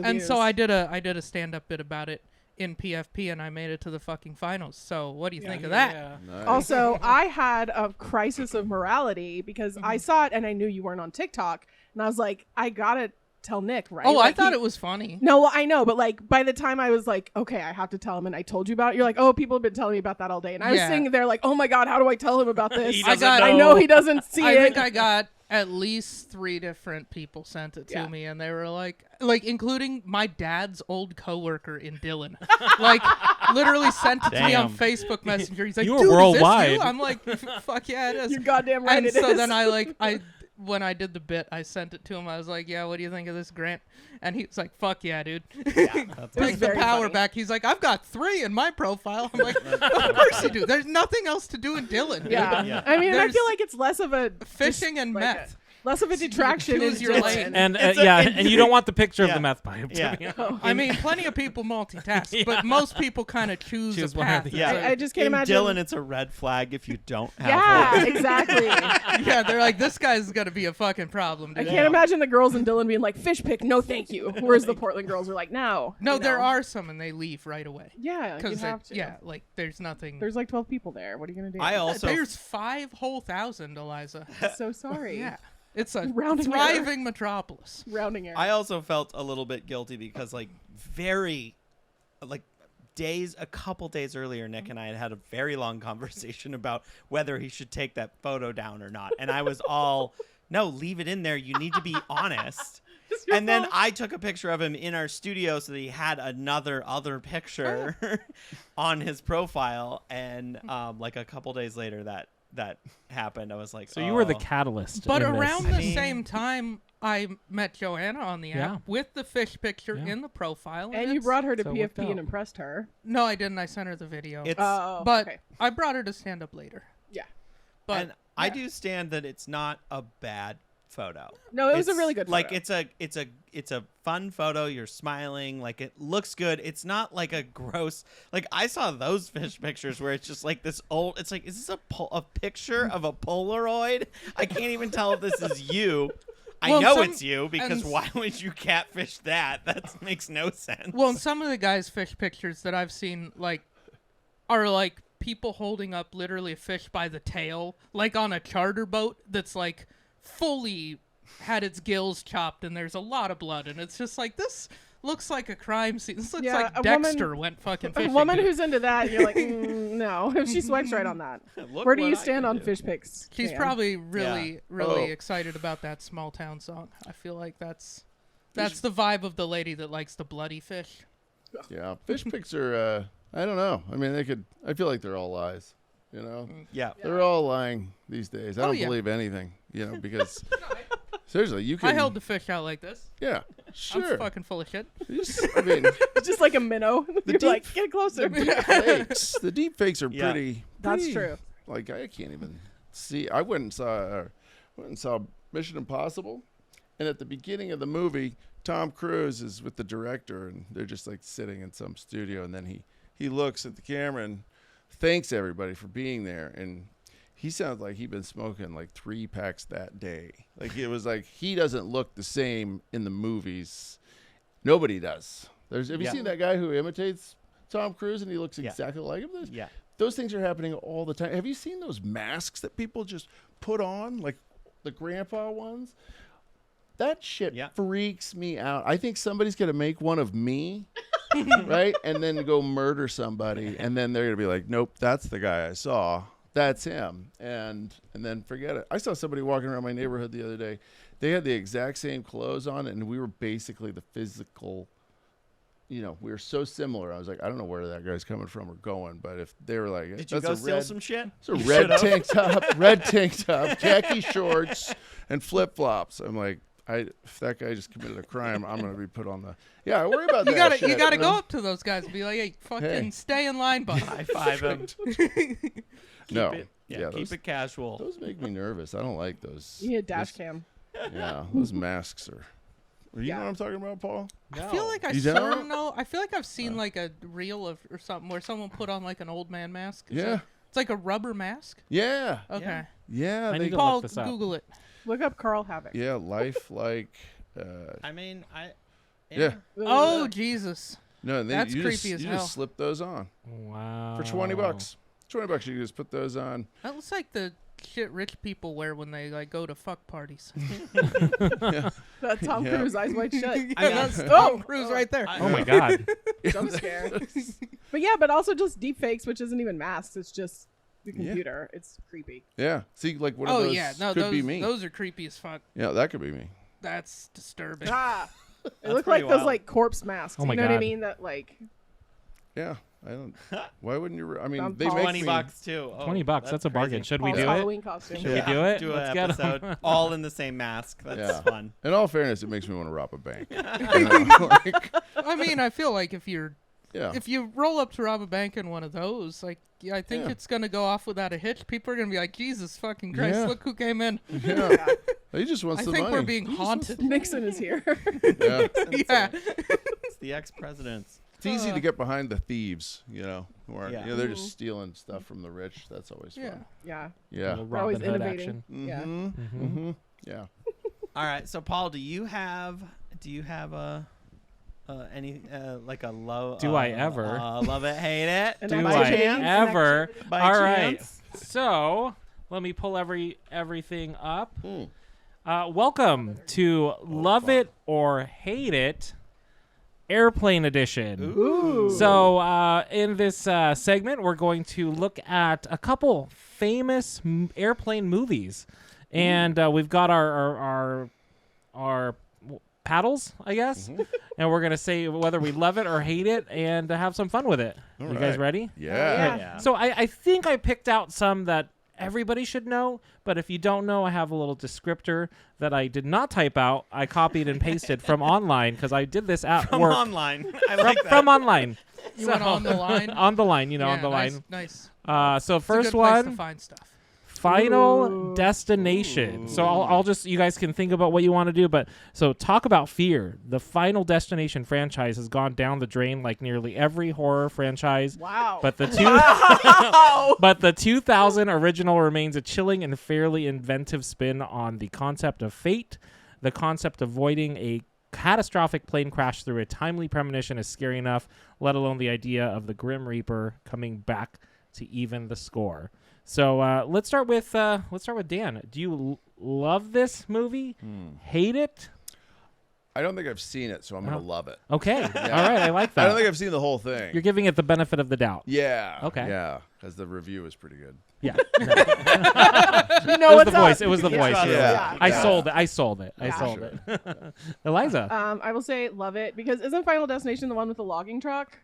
And So I did a stand-up bit about it in PFP, and I made it to the fucking finals. So what do you think of that? Yeah. Nice. Also, I had a crisis of morality because I saw it and I knew you weren't on TikTok, and I was like, I gotta tell Nick, right? Oh, like, I thought it was funny. No, well, I know, but like by the time I was like, okay, I have to tell him, and I told you about it, you're like, oh, people have been telling me about that all day, and I was Yeah. sitting there like, oh my god, how do I tell him about this? He I doesn't got- I know he doesn't see I it. think I got at least 3 different people sent it to Yeah. me, and they were like including my dad's old coworker in Dillon, like literally sent it to me on Damn. Facebook Messenger. He's like, You were dude, worldwide. is this you? I'm like, fuck yeah, it is. You're goddamn right. And it so is. then when I did the bit, I sent it to him. I was like, yeah, what do you think of this, Grant? And he was like, fuck yeah, dude. Take the very power funny. back. He's like, I've got 3 in my profile. I'm like, of course you do. There's nothing else to do in Dillon. dude. Yeah. Yeah. I mean, and I There's feel like it's less of a Fishing and like meth. less of a detraction. choose in your Dillon. lane. And It's a- yeah, it- and you don't want the picture of Yeah. the meth pipe. Yeah. I mean, plenty of people multitask, but most people kind of choose Choose a one or path. the It's other. like- I just can't In imagine. Dylan, it's a red flag if you don't have yeah, one. exactly. yeah, they're like, this guy's gonna be a fucking problem. I Dude. can't imagine the girls in Dillon being like, fish pick, no thank you. Whereas the Portland girls are like, no. No, you there know. are some, and they leave right away Yeah, you because have to. yeah, like there's nothing. There's like 12 people there. What are you going to do? I also There's 5,000, Eliza. so sorry. Yeah, it's a Rounding thriving metropolis. Rounding error. I also felt a little bit guilty because a couple days earlier, Nick and I had a very long conversation about whether he should take that photo down or not. And I was all, no, leave it in there. You need to be honest. And then I took a picture of him in our studio so that he had other picture on his profile. And like a couple days later that happened. I was like, So you were the oh. catalyst. But in this. around the I mean- same time, I met Joanna on the app Yeah. with the fish picture Yeah. in the profile. and you it's- brought her to so it worked PFP and out. impressed her. No, I didn't. I sent her the video. It's but okay. I brought her to stand up later. Yeah. But and I do stand that it's not a bad photo. No, it was a It's- really good Like photo. it's a fun photo. You're smiling. Like it looks good. It's not like a gross. Like I saw those fish pictures where it's just like this old. It's like, is this a picture of a Polaroid? I can't even tell if this is you. I Well, know some- it's you because and- why would you catfish that? That makes no sense. well, and some of the guys' fish pictures that I've seen are like people holding up literally a fish by the tail, like on a charter boat that's like fully had its gills chopped, and there's a lot of blood, and it's just like, this looks like a crime scene. This looks Yeah, like a Dexter woman- went fucking A fishing. woman dude. who's into that, you're like, no. She swipes right on that. Look Where do what you I stand can on do. fish pics? She's Dan? probably really Oh. excited about that small town song. I feel like that's That's the vibe of the lady that likes the bloody fish. Yeah, fish pics are. I don't know. I mean, I feel like they're all lies. Yeah. They're all lying these days. I don't yeah. believe anything. Because seriously, you can. I held the fish out like this. Yeah, I'm sure. fucking full of shit. I mean, It's just like a minnow. You're like, get closer. the deep fakes are Yeah. pretty. That's true. Like I can't even see. I went and saw Mission Impossible, and at the beginning of the movie, Tom Cruise is with the director, and they're just like sitting in some studio, and then he looks at the camera and thanks everybody for being there, and he sounds like he'd been smoking like 3 packs that day. Like it was like he doesn't look the same in the movies. Nobody does. Have you seen that guy who imitates Tom Cruise and he looks exactly like him? Yeah. Those things are happening all the time. Have you seen those masks that people just put on, like the grandpa ones? That shit freaks me out. I think somebody's going to make one of me, right? And then go murder somebody. And then they're going to be like, nope, that's the guy I saw. That's him. And then forget it. I saw somebody walking around my neighborhood the other day. They had the exact same clothes on, and we were basically the physical, we were so similar. I was like, I don't know where that guy's coming from or going, but if they were like, Did you go steal some shit? It's a red tank top, khaki shorts, and flip-flops. I'm like, if that guy just committed a crime, I'm going to be put on the... Yeah, I worry about that shit. You gotta go up to those guys and be like, hey, fucking stay in line, bud. High five him. Keep it casual. Those make me nervous. I don't like those. You need a dash cam. Yeah, those masks are... You know what I'm talking about, Paul? I feel like I sort of know. I feel like I've seen like a reel or something where someone put on like an old man mask. It's like a rubber mask. Yeah. Okay. Yeah. I need to Paul, look this up. Google it. Look up Carl Havoc. Yeah, life like... I mean, Yeah. Oh, Jesus. No, that's creepy as you hell. just slip those on Wow. for $20. $20, you can just put those on. That looks like the shit rich people wear when they like go to fuck parties. That Tom Cruise, eyes wide shut. That's Tom Cruise right there. Oh my God. Jump scare. But also just deep fakes, which isn't even masks. It's just the computer. It's creepy. Yeah. See, like one of those could be me. Those are creepy as fuck. Yeah, that could be me. That's disturbing. It looked like those like corpse masks. Oh my you know what I God. mean? That like. Yeah. I don't. Why wouldn't you? I mean, Sounds they make me. $20 too. Oh, $20. That's a bargain. crazy. Should we Paul's do it? Halloween costume. Should we do it? Do Let's an get 'em. episode all in the same mask. That's fun. In all fairness, it makes me want to rob a bank. I mean, I feel like if you roll up to rob a bank in one of those, like I think it's gonna go off without a hitch. People are gonna be like, Jesus fucking Christ, look who came in. Yeah. He just wants the money. I think we're being haunted. Nixon is here. Yeah. Yeah. It's the ex-presidents. It's easy to get behind the thieves, who are they're just Mhm. stealing stuff from the rich. That's always fun. Yeah. Yeah. Little They're always Robin Hood innovating. action. Yeah. Mm-hmm. Yeah. All right, so Paul, do you have any like a low? Do I ever? Love it, hate it? An Do By I chance? ever? By All right. chance? So let me pull everything up. Welcome to Love It or Hate It, Airplane Edition. Ooh. So in this segment, we're going to look at a couple famous airplane movies, and we've got our paddles, I guess, and we're gonna say whether we love it or hate it, and have some fun with it. All You guys right. ready? Yeah. Yeah. So I think I picked out some that everybody should know, but if you don't know, I have a little descriptor that I did not type out. I copied and pasted from online because I did this at From work. online. I like that. From online. You went on the line. On the line, Yeah, on the line. Nice. So It's a first good place to one, find stuff. Final Destination. So I'll just, you guys can think about what you want to do, but so talk about fear. The Final Destination franchise has gone down the drain like nearly every horror franchise. Wow. But the 2000 original remains a chilling and fairly inventive spin on the concept of fate. The concept of avoiding a catastrophic plane crash through a timely premonition is scary enough, let alone the idea of the Grim Reaper coming back to even the score. So let's start with Dan. Do you love this movie? Hate it? I don't think I've seen it, so I'm gonna love it. Okay. All right. I like that. I don't think I've seen the whole thing. You're giving it the benefit of the doubt. Yeah. Okay. Yeah, because the review is pretty good. Yeah. You know It was what's the voice. up. It was the voice. Yeah. Really. Yeah. I Yeah. sold it. I sold it. I Yeah. sold it. Eliza. I will say love it because isn't Final Destination the one with the logging truck?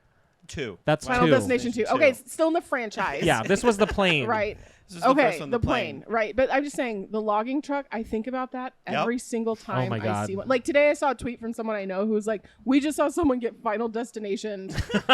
2. That's Final 2. Destination 2. Okay, it's still in the franchise. Yeah, this was the plane. Right. This is the Okay, first one, the plane. Right. But I'm just saying, the logging truck, I think about that every single time my I God. see one. Like today, I saw a tweet from someone I know who was like, we just saw someone get Final Destination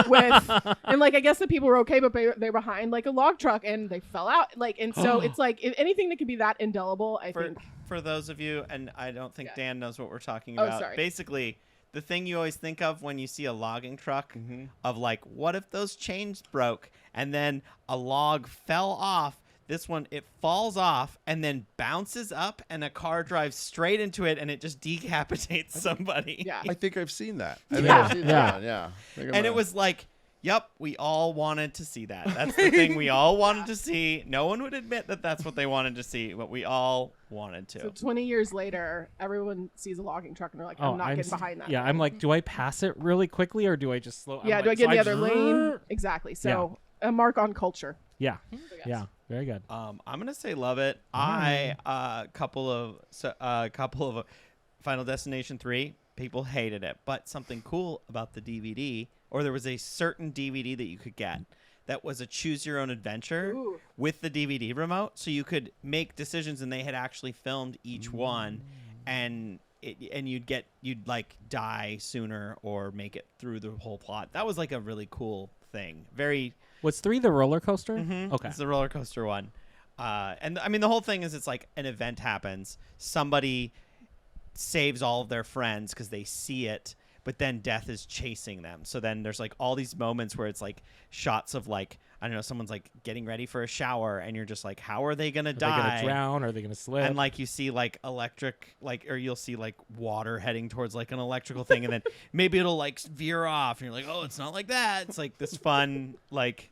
with, and like, I guess the people were okay, but they're behind like a log truck and they fell out. Like, and so it's like, if anything that could be that indelible, I think. For those of you, and I don't think Dan knows what we're talking Oh, about. sorry. Basically, the thing you always think of when you see a logging truck of like, what if those chains broke and then a log fell off? This one, it falls off and then bounces up and a car drives straight into it and it just decapitates somebody. Yeah. I think I've seen that. I Yeah. think I've seen Yeah. that one, yeah. And it was like, yep, we all wanted to see that. That's the thing we all wanted to see. No one would admit that that's what they wanted to see, but we all wanted to. So 20 years later, everyone sees a logging truck and they're like, I'm not getting behind that. Yeah, I'm like, do I pass it really quickly or do I just slow? Yeah, I'm do I like, get so in the other just- lane? Exactly. So a mark on culture. Yeah, yeah, very good. I'm gonna say love it. A couple of Final Destination 3 people hated it, but something cool about the DVD, or there was a certain DVD that you could get that was a choose your own adventure with the DVD remote, so you could make decisions, and they had actually filmed each one, and you'd like die sooner or make it through the whole plot. That was like a really cool thing. Very. Was 3 the roller coaster? Okay. It's the roller coaster one. And I mean, the whole thing is it's like an event happens. Somebody saves all of their friends because they see it, but then death is chasing them. So then there's like all these moments where it's like shots of like, I don't know, someone's like getting ready for a shower and you're just like, how are they going to die? Are they going to drown? Are they going to slip? And like you see like electric, like, or you'll see like water heading towards like an electrical thing, and then maybe it'll like veer off, and you're like, oh, it's not like that. It's like this fun, like,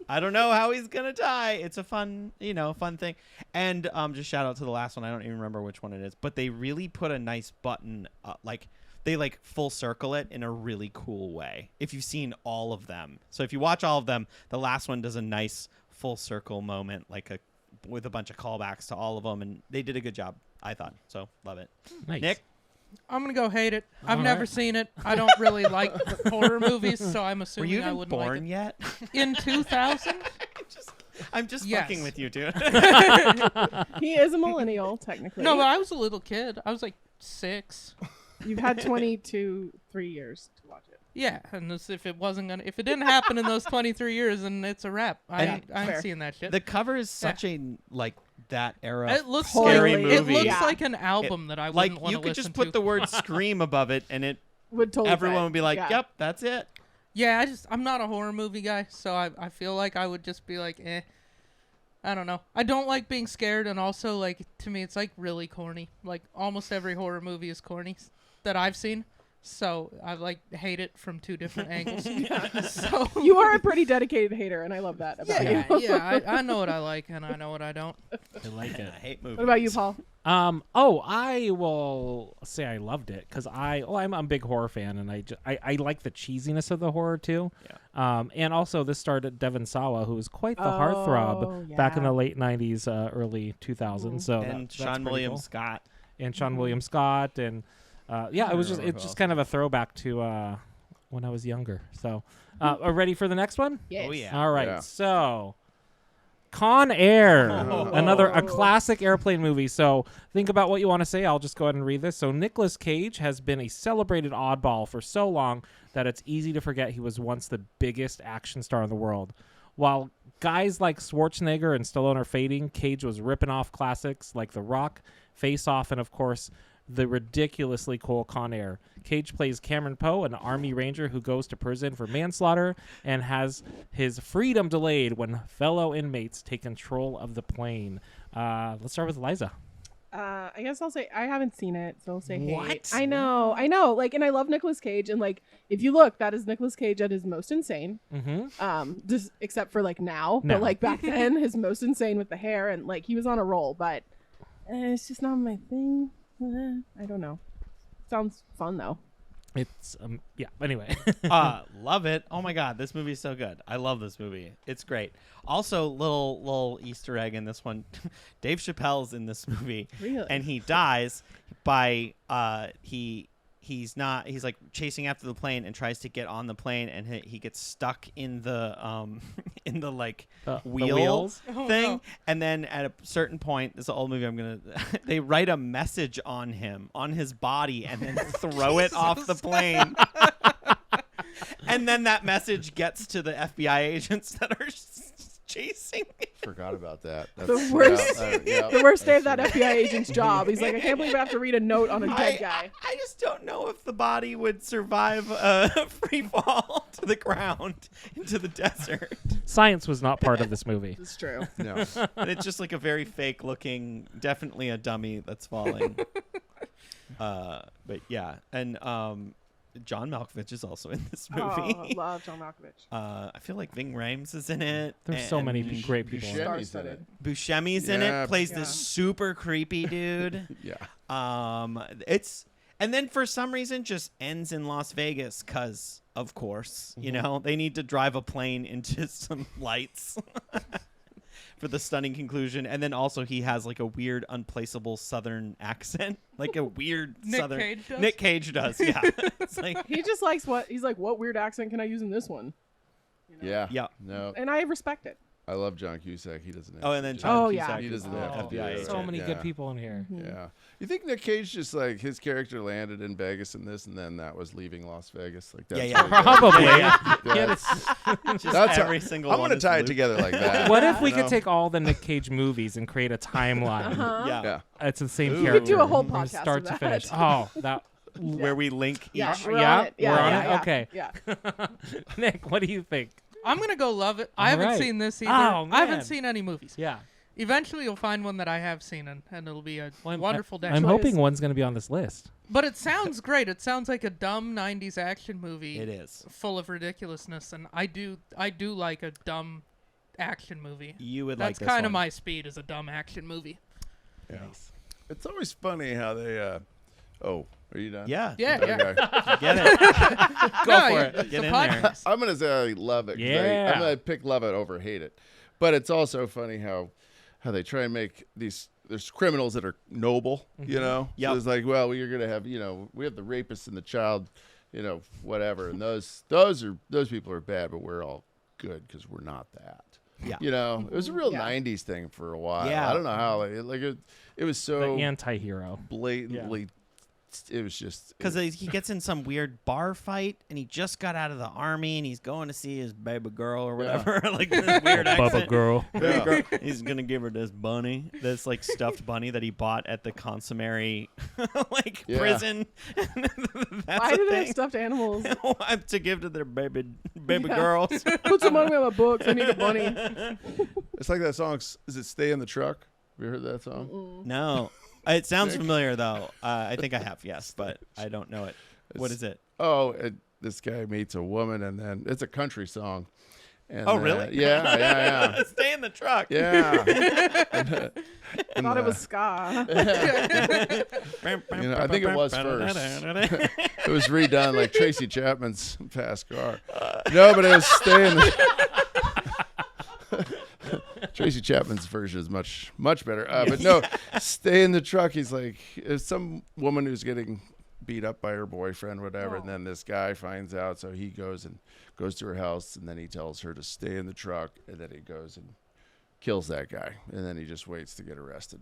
I don't know how he's gonna die. It's a fun, fun thing. And just shout out to the last one. I don't even remember which one it is, but they really put a nice button, like they like full circle it in a really cool way. If you've seen all of them, so if you watch all of them, the last one does a nice full circle moment, like with a bunch of callbacks to all of them, and they did a good job, I thought. So love it. Nice. Nick, I'm gonna go hate it. I've All never right. seen it. I don't really like horror movies, so I'm were assuming you I even wouldn't born like yet? it. In 2000? I'm just Yes. fucking with you, dude. He is a millennial, technically. No, but I was a little kid. I was like 6. You've had 3 years to watch it. Yeah, and if it didn't happen in those 23 years, then it's a wrap. I ain't fair. seeing that shit. The cover is such a like that era. It looks scary like movie. like an album that I like wouldn't want you to could listen just put to. the word "scream" above it, and Would totally everyone fit. would be like, Yeah. "Yep, that's it." Yeah, I'm not a horror movie guy, so I feel like I would just be like, eh. I don't know. I don't like being scared, and also, like, to me, it's, like, really corny. Like, almost every horror movie is corny that I've seen. So, I, like, hate it from 2 different angles. So You are a pretty dedicated hater, and I love that about yeah, you. yeah, I know what I like, and I know what I don't. I like it. I hate movies. What about you, Paul? I will say I loved it because I'm a big horror fan, and I like the cheesiness of the horror too. Yeah. And also this starred Devon Sawa, who was quite the Oh, heartthrob back in yeah. the late '90s, early 2000s. So And that's Sean pretty William cool. Scott. And Sean William Scott, and it was remember it's who just kind of a throwback to when I was younger. So, are ready for the next one? Yes. Oh yeah. All right, Yeah. so Con Air, Oh. a classic airplane movie. So think about what you want to say. I'll just go ahead and read this. So Nicolas Cage has been a celebrated oddball for so long that it's easy to forget he was once the biggest action star in the world. While guys like Schwarzenegger and Stallone are fading, Cage was ripping off classics like The Rock, Face Off, and of course, the ridiculously cool Con Air. Cage plays Cameron Poe, an Army Ranger who goes to prison for manslaughter and has his freedom delayed when fellow inmates take control of the plane. Let's start with Eliza. I guess I'll say I haven't seen it, so I'll say What? hate. I know. Like, and I love Nicolas Cage, and like, if you look, that is Nicolas Cage at his most insane. Mm-hmm. Just except for like now, No. but like back then, his most insane with the hair, and like he was on a roll. But it's just not my thing. I don't know. Sounds fun though. It's yeah. Anyway, Love it. Oh my God, this movie is so good. I love this movie. It's great. Also, little Easter egg in this one. Dave Chappelle's in this movie, Really? and he dies by he's like chasing after the plane and tries to get on the plane, and he gets stuck in the like wheels Oh, thing. no. And then at a certain point, this is an old movie. They write a message on him, on his body, and then throw it off the plane. And then that message gets to the FBI agents that are chasing him. Forgot about that. The worst, the worst day of that that's FBI agent's job. He's like, I can't believe I have to read a note on a dead guy. I just don't know if the body would survive a free fall to the ground into the desert. science was not part of this movie. It's true. No. And it's just like a very fake looking, definitely a dummy that's falling. But yeah, and John Malkovich is also in this movie. Oh, I love John Malkovich. I feel like Ving Rhames is in it. There's so many and great people. In it. Buscemi's in it. Buscemi's in Yeah. it. Plays Yeah. this super creepy dude. Yeah. It's and then for some reason just ends in Las Vegas because of course you know they need to drive a plane into some lights. For the stunning conclusion, and then also he has like a weird, unplaceable Southern accent, like a weird Nick Southern. Cage does? Nick Cage does, yeah. It's like, He just likes what weird accent can I use in this one? You know? Yeah. yeah. No. And I respect it. I love John Cusack. He doesn't have Oh, and then to. John Oh, Cusack yeah. He doesn't is have the to FBI do it. agent. So many Yeah. good people in here. Yeah. You think Nick Cage just like his character landed in Vegas in this, and then that was leaving Las Vegas? Like that's Yeah, what he did? Probably. Yeah. Yeah, Just That's every single I'm one. gonna is tie it loop. together like that. What if we you could know? take all the Nick Cage movies and create a timeline? Uh-huh. Yeah. Yeah. It's the same Ooh. We character. could do a whole from podcast start of to that. finish. Oh, that. Where we link Yeah, each. we're Yeah, on it. Yeah, we're on yeah, it? yeah. Okay. Yeah. Nick, what do you think? I'm gonna go love it. I All haven't right. seen this either. Oh, I haven't man. seen any movies. Yeah. Eventually, you'll find one that I have seen, and it'll be a wonderful day. I'm hoping one's going to be on this list. But it sounds great. It sounds like a dumb '90s action movie. It is. Full of ridiculousness, and I do like a dumb action movie. You would That's like this kind of one. my speed, is a dumb action movie. Yeah. It's always funny how they. Oh, are you done? Yeah. Yeah, yeah. Okay. Get it. Go No, for yeah, it. it's Get a in podcast. there. I'm gonna say I love it. 'Cause Yeah. I'm gonna pick love it over hate it, but it's also funny how they try and make these. There's criminals that are noble, you know. Yep. So it's like, well, you're gonna have, we have the rapist and the child, whatever, and those people are bad, but we're all good because we're not that. Yeah. It was a real Yeah. '90s thing for a while. Yeah. I don't know how it was so The anti-hero. blatantly. It was just Because he gets in some weird bar fight, and he just got out of the army, and he's going to see his baby girl or whatever. Like this weird accent. girl. Baby girl. He's gonna give her this bunny, this like stuffed bunny that he bought at the consommary Yeah. prison. That's Why a do they have thing. stuffed animals? To give to their baby Yeah. girls. Put some money on my books. I need a bunny. It's like that song. Is it "Stay in the Truck"? Have you heard that song? No, it sounds familiar though. I think I have, yes, but I don't know it. What is it? Oh, this guy meets a woman, and then it's a country song. And, Oh, really? Yeah. Stay in the truck. Yeah. I thought it was ska. I think it was first. It was redone like Tracy Chapman's Fast Car. No, but it was "Stay in the." Tracy Chapman's version is much, much better. But no, "Stay in the Truck." He's like, it's some woman who's getting beat up by her boyfriend, whatever, and then this guy finds out, so he goes to her house, and then he tells her to stay in the truck, and then he goes and kills that guy, and then he just waits to get arrested.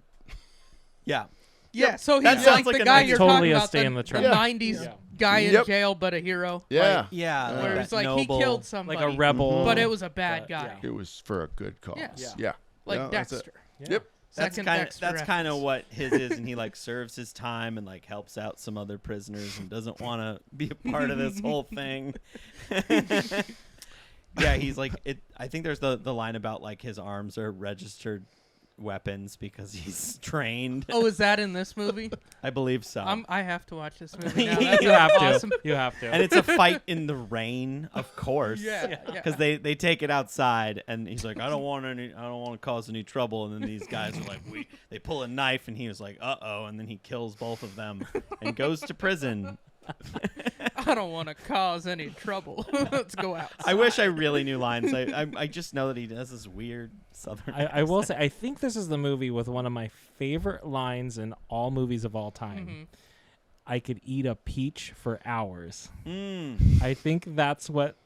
Yeah. Yeah, so That he's sounds like like the a guy nice- you're Totally talking a about, stay in the the truck. 90s Yeah. guy in Yep. jail, but a hero. Yeah. Yeah. Like, where that it's like noble- he killed somebody. Like a rebel. But it was a bad But, guy. yeah. It was for a good cause. Yes. Yeah. Like Yeah, that's it. Dexter. Yeah. Yep. That's Second kind of Dexter that's kind of reference. what his is, and he like serves his time and like helps out some other prisoners and doesn't want to be a part of this whole thing. Yeah, he's like it. I think there's the line about like his arms are registered weapons because he's trained. Oh, is that in this movie? I believe so. I have to watch this movie now. That You sounds have awesome. to. You have to. And it's a fight in the rain, of course. Yeah. Because they take it outside, and he's like, I don't want to cause any trouble. And then these guys are like, they pull a knife, and he was like, uh-oh, and then he kills both of them and goes to prison. I don't want to cause any trouble. Let's go out. I wish I really knew lines. I just know that he does this weird Southern. I will say, I think this is the movie with one of my favorite lines in all movies of all time. Mm-hmm. I could eat a peach for hours. Mm. I think that's what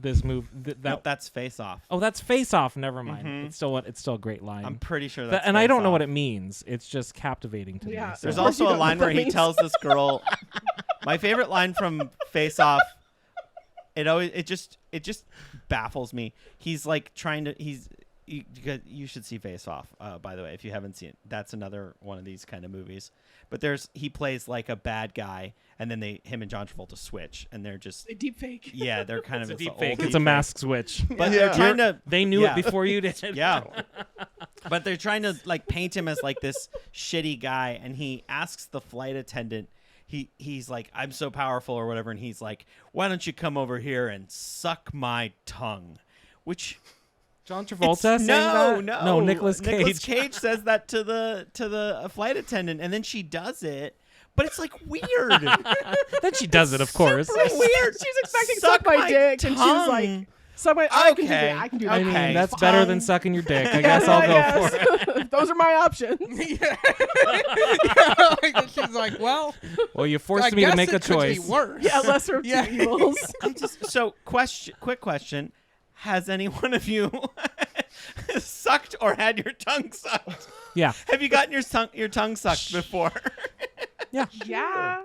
this movie. Nope, that's Face Off. Oh, that's Face Off. Never mind. Mhm. It's still a great line. I'm pretty sure that's. And I don't know Face what Off. it means. It's just captivating to Yeah. me. There's so. also you a don't know line what where that he means. tells this girl. My favorite line from Face Off. It just baffles me. He's like trying to. You should see Face Off. By the way, if you haven't seen it, that's another one of these kind of movies. But he plays like a bad guy, and then him and John Travolta switch, and they're just A deep fake. yeah, they're kind of It's a it's deep the old fake. It's deep a fake. mask switch. But Yeah. they're trying to. They knew Yeah. it before you did. Yeah. But they're trying to like paint him as like this shitty guy, and he asks the flight attendant. He's like, I'm so powerful or whatever, and he's like, why don't you come over here and suck my tongue? Which John Travolta saying that? No, Nicolas Cage. Nicolas Cage says that to the flight attendant, and then she does it. But it's like weird. Then she does it, of course. Super weird. She's expecting Suck suck my my dick, and she was like, tongue. "Suck my." I can do Okay. that. I can do I that. mean, Okay. that's better than Fine. sucking your dick. I guess I'll go for it. Those are my options. Yeah. She's like, well, Well, you I forced me to guess make a it could be choice. worse. Yeah, lesser of two Yeah. evils. So, quick question: has any one of you sucked or had your tongue sucked? Yeah. Have you gotten your tongue sucked before? Yeah. Yeah.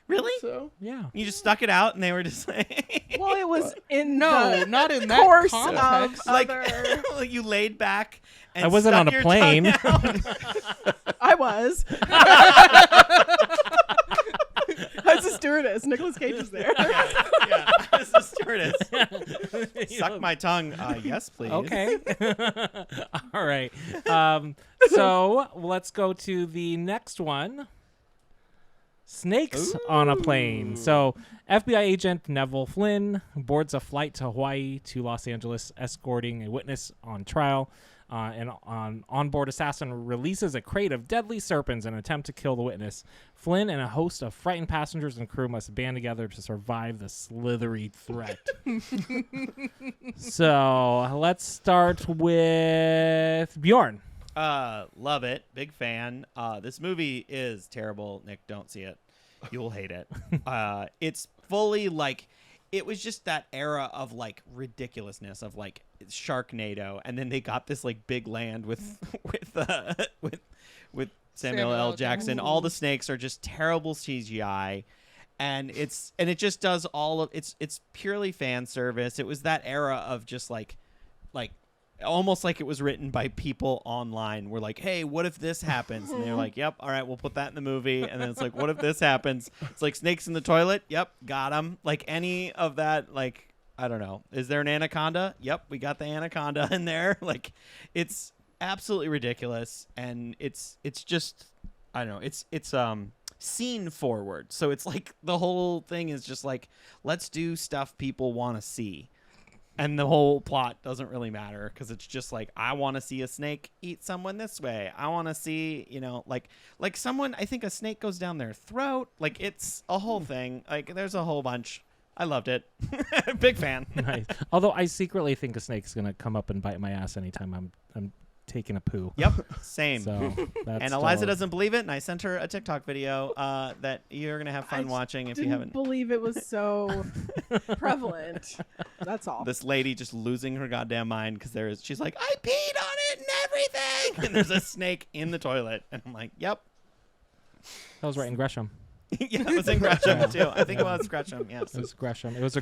Really? So Yeah. You just stuck it out, and they were just like, Well, it was in No, the not in that course context. of like, other. like you laid back. And I wasn't stuck on a your plane. tongue out. I was. I was a stewardess. Nicolas Cage is there. yeah, as a stewardess. Suck my tongue. Yes, please. Okay. All right. So let's go to the next one. Snakes on a plane. So FBI agent Neville Flynn boards a flight to Hawaii to Los Angeles, escorting a witness on trial. And an onboard assassin releases a crate of deadly serpents in an attempt to kill the witness. Flynn and a host of frightened passengers and crew must band together to survive the slithery threat. So let's start with Bjorn. Love it. Big fan. This movie is terrible. Nick, don't see it. You'll hate it. It's fully like, it was just that era of like ridiculousness of like Sharknado, and then they got this like big land with Samuel L. Jackson. All the snakes are just terrible CGI. And it just does all of it's purely fan service. It was that era of just like almost like it was written by people online. We're like, hey, what if this happens? And they're like, yep, all right, we'll put that in the movie. And then it's like, what if this happens? It's like snakes in the toilet. Yep, got them. Like any of that, like, I don't know. Is there an anaconda? Yep, we got the anaconda in there. Like, it's absolutely ridiculous. And it's just, I don't know. It's scene forward. So it's like the whole thing is just like, let's do stuff people want to see. And the whole plot doesn't really matter because it's just like, I want to see a snake eat someone this way. I want to see, like someone, I think a snake goes down their throat. Like, it's a whole thing. Like, there's a whole bunch. I loved it. Big fan. Nice. Although I secretly think a snake's gonna come up and bite my ass anytime I'm taking a poo. Yep. Same. So that's and Eliza still- doesn't believe it. And I sent her a TikTok video that you're going to have fun watching if you Didn't haven't. believe it was so prevalent. That's all. This lady just losing her goddamn mind because she's like, I peed on it and everything. And there's a snake in the toilet. And I'm like, yep. That was right in Gresham. Yeah, it was in Gresham too. I think it was Gresham. Yes. It was Gresham. It was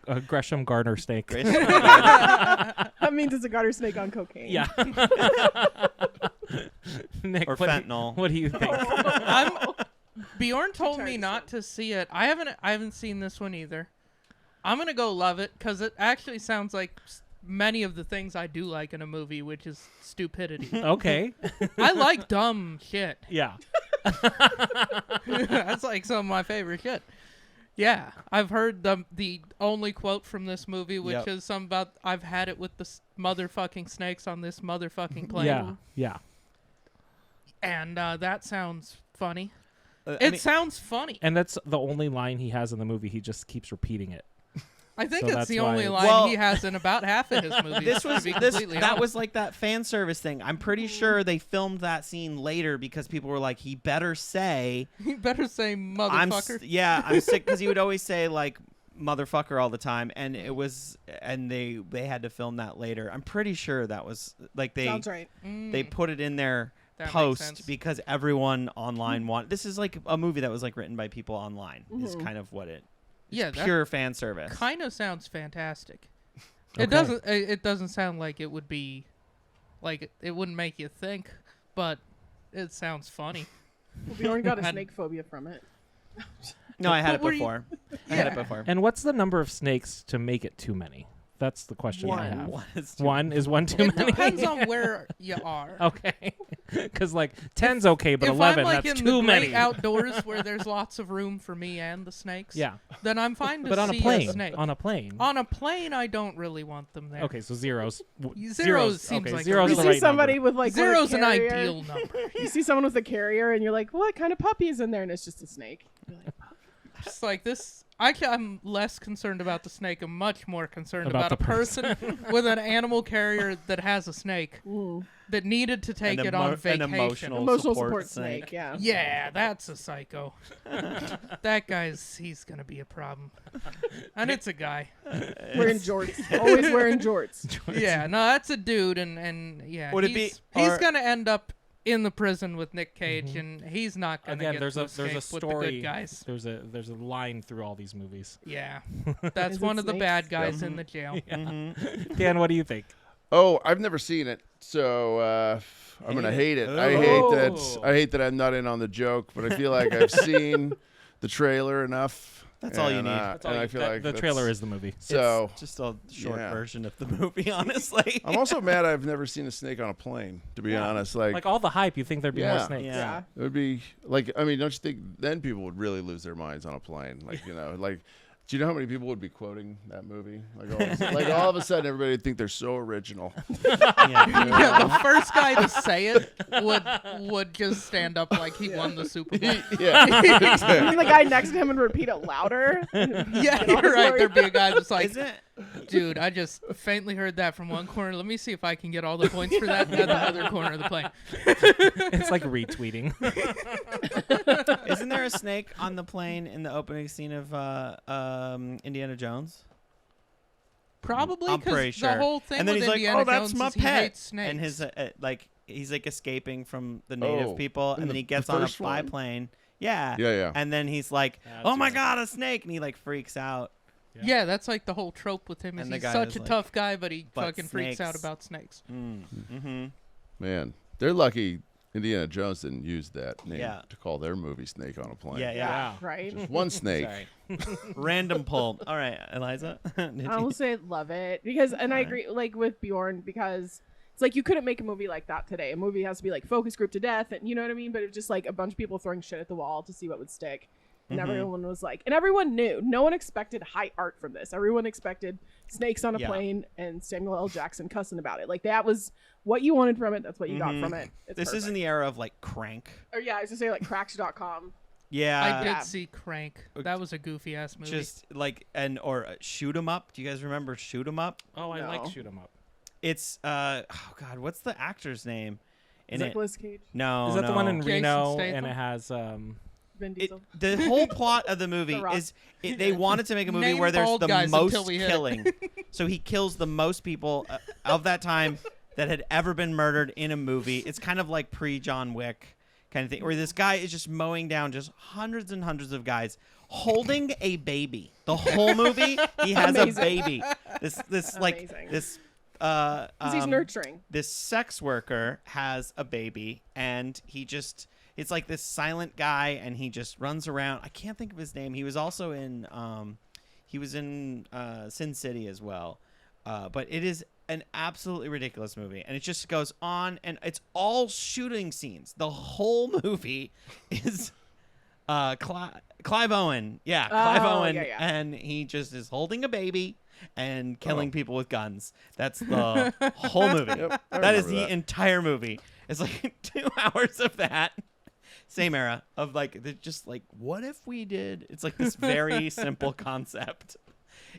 a Gresham Garner steak. That means it's a garter snake on cocaine. Yeah. Nick, Or fentanyl. What do you think? Bjorn told me Sorry, not to see it. I haven't seen this one either. I'm gonna go love it because it actually sounds like many of the things I do like in a movie, which is stupidity. Okay. I like dumb shit. Yeah. That's like some of my favorite shit. Yeah, I've heard the only quote from this movie, which Yep. is something about I've had it with the motherfucking snakes on this motherfucking plane. Yeah. Yeah. And that sounds funny. It sounds funny. And that's the only line he has in the movie. He just keeps repeating it. I think So it's the that's only why- line he has in about half of his movies. That was like that fan service thing. I'm pretty sure they filmed that scene later because people were like, he better say, You better say motherfucker. I'm sick, because he would always say like motherfucker all the time, and they had to film that later. I'm pretty sure that was like Sounds right. they put it in their That makes post sense. because everyone online wanted. This is like a movie that was like written by people online. Is Mhm. kind of what it. Yeah, It's that pure fan service. kind of sounds fantastic. Okay. It doesn't sound like it would be, like it wouldn't make you think, but it sounds funny. Well, Bjorn got a And- snake phobia from it. No, I had it What were you- before. I had it before. And what's the number of snakes to make it too many? That's the question I have. One is One is one too It many. depends on where you are. Okay, because like 10's okay, but if 11 I'm like that's in too the great many. outdoors where there's lots of room for me and the snakes, Yeah, then I'm fine to but on a see plane. snake. On a plane. On a plane, I don't really want them there. Okay, so zeros. Zeros seems okay, like a zeros You the see right somebody number. with like one Zero's an carrier. ideal number. You see someone with a carrier, and you're like, "What kind of puppy is in there?" And it's just a snake. You're like, Just like this. I'm less concerned about the snake. I'm much more concerned About about a the person with an animal carrier that has a snake "Ooh, that needed to take An it on an vacation. emotional support snake. snake." Yeah. Yeah, that's a psycho. That he's gonna be a problem. And it's a guy. Wearing jorts. Always wearing jorts. Yeah, no, that's a dude, and yeah, Would it be- he's or- gonna end up in the prison with Nick Cage, and he's not gonna Again, get there's to a escape with the story. good guys. There's a line through all these movies. Yeah, that's Is one it of the snakes? bad guys in the jail. Dan, what do you think? Oh, I've never seen it, so I'm gonna hate it. Oh. I hate that I'm not in on the joke, but I feel like I've seen the trailer enough. That's all you and, need. That's all and you- I feel that- like the that's- trailer is the movie. So It's just a short yeah. version of the movie, honestly. I'm also mad I've never seen a snake on a plane. To be honest, Like all the hype, you think there'd be more Yeah. snakes. Yeah. it would be like, I mean, don't you think then people would really lose their minds on a plane? Like, like, do you know how many people would be quoting that movie? Like all of a sudden, everybody would think they're so original. Yeah. Yeah, the first guy to say it would just stand up like he won the Super Bowl. Yeah, And the guy next to him would repeat it louder. Yeah, you're right. There'd be a guy that's like, Isn't it? dude, I just faintly heard that from one corner. Let me see if I can get all the points for that at the other corner of the plane. It's like retweeting. Isn't there a snake on the plane in the opening scene of Indiana Jones? Probably I'm pretty because sure. the whole thing And then with he's like, Indiana "Oh, that's Jones my is he pet." hates snakes. And his like he's like escaping from the native people, in and then the- he gets the on a first one? biplane. Yeah. yeah. And then he's like, That's "Oh my right. God, a snake!" And he like freaks out. Yeah, that's like the whole trope with him. Is And the he's guy such is a like, tough guy, but he "But fucking freaks out snakes." about snakes. Mm-hmm. Man, they're lucky Indiana Jones didn't use that name Yeah. to call their movie Snake on a Plane. Yeah. Right. Just one snake. Sorry. Random pull. All right, Eliza. Did I you- will say love it because, and I agree, like with Bjorn, because it's like you couldn't make a movie like that today. A movie has to be like focus group to death, and you know what I mean. But it was just like a bunch of people throwing shit at the wall to see what would stick, and everyone was like, and everyone knew. No one expected high art from this. Everyone expected snakes on a Yeah. plane and Samuel L. Jackson cussing about it. Like that was what you wanted from it. That's what you got from it. It's This is in perfect. the era of like Crank. Or yeah, I was gonna say like cracks.com. Yeah. I did Yeah. see Crank. That was a goofy ass movie. Just like or Shoot 'em Up. Do you guys remember Shoot 'em Up? Oh, I like No. Shoot 'em Up. It's oh God, what's the actor's name in it? Nicolas Cage, No, Is that the one in Jason Reno? Statham? And it has Vin It, Diesel. the whole plot of the movie The Rock. is they wanted to make a movie Name where there's bald the guys most until we hit it. killing. So he kills the most people of that time that had ever been murdered in a movie. It's kind of like pre-John Wick kind of thing, where this guy is just mowing down just hundreds and hundreds of guys holding a baby. The whole movie, he has a Amazing. baby. This like Amazing. this 'Cause he's nurturing. this sex worker has a baby, and it's like this silent guy, and he just runs around. I can't think of his name. He was also in Sin City as well. But it is an absolutely ridiculous movie, and it just goes on, and it's all shooting scenes. The whole movie is Clive Owen. Yeah, Clive Owen, yeah. and he just is holding a baby and killing people with guns. That's the whole movie. Yep, I That is remember the that. entire movie. It's like 2 hours of that. Same era of like, they're just like, what if we did? It's like this very simple concept.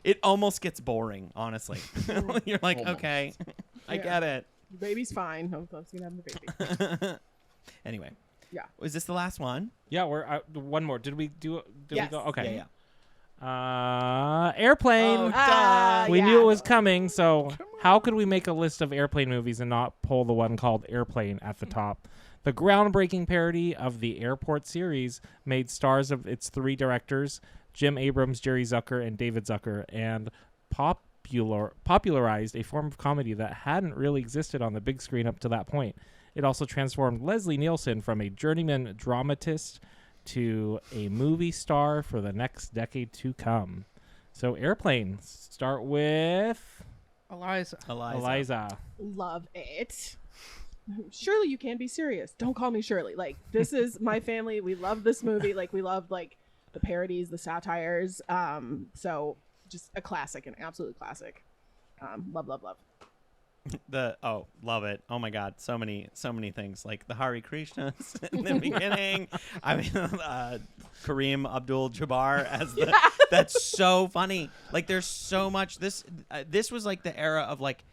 It almost gets boring, honestly. You're like, okay, I get it. The baby's fine. Hope's gonna have the baby. Anyway. Yeah. Was this the last one? Yeah, we're one more. Did we do? Did Yes. we go? Okay. Yeah. Airplane. Oh, duh. We knew it was coming, so how could we make a list of airplane movies and not pull the one called Airplane at the top? The groundbreaking parody of the Airport series made stars of its 3 directors, Jim Abrams, Jerry Zucker, and David Zucker, and popularized a form of comedy that hadn't really existed on the big screen up to that point. It also transformed Leslie Nielsen from a journeyman dramatist to a movie star for the next decade to come. So Airplane, start with Eliza. Love it. Shirley, you can't be serious. Don't call me Shirley. Like, this is my family. We love this movie. Like, we love like the parodies, the satires. So just a classic, an absolute classic. Love. Love it. Oh my God, so many things, like the Hare Krishnas in the beginning. I mean, Kareem Abdul-Jabbar as the that's so funny. Like, there's so much. This was like the era of like,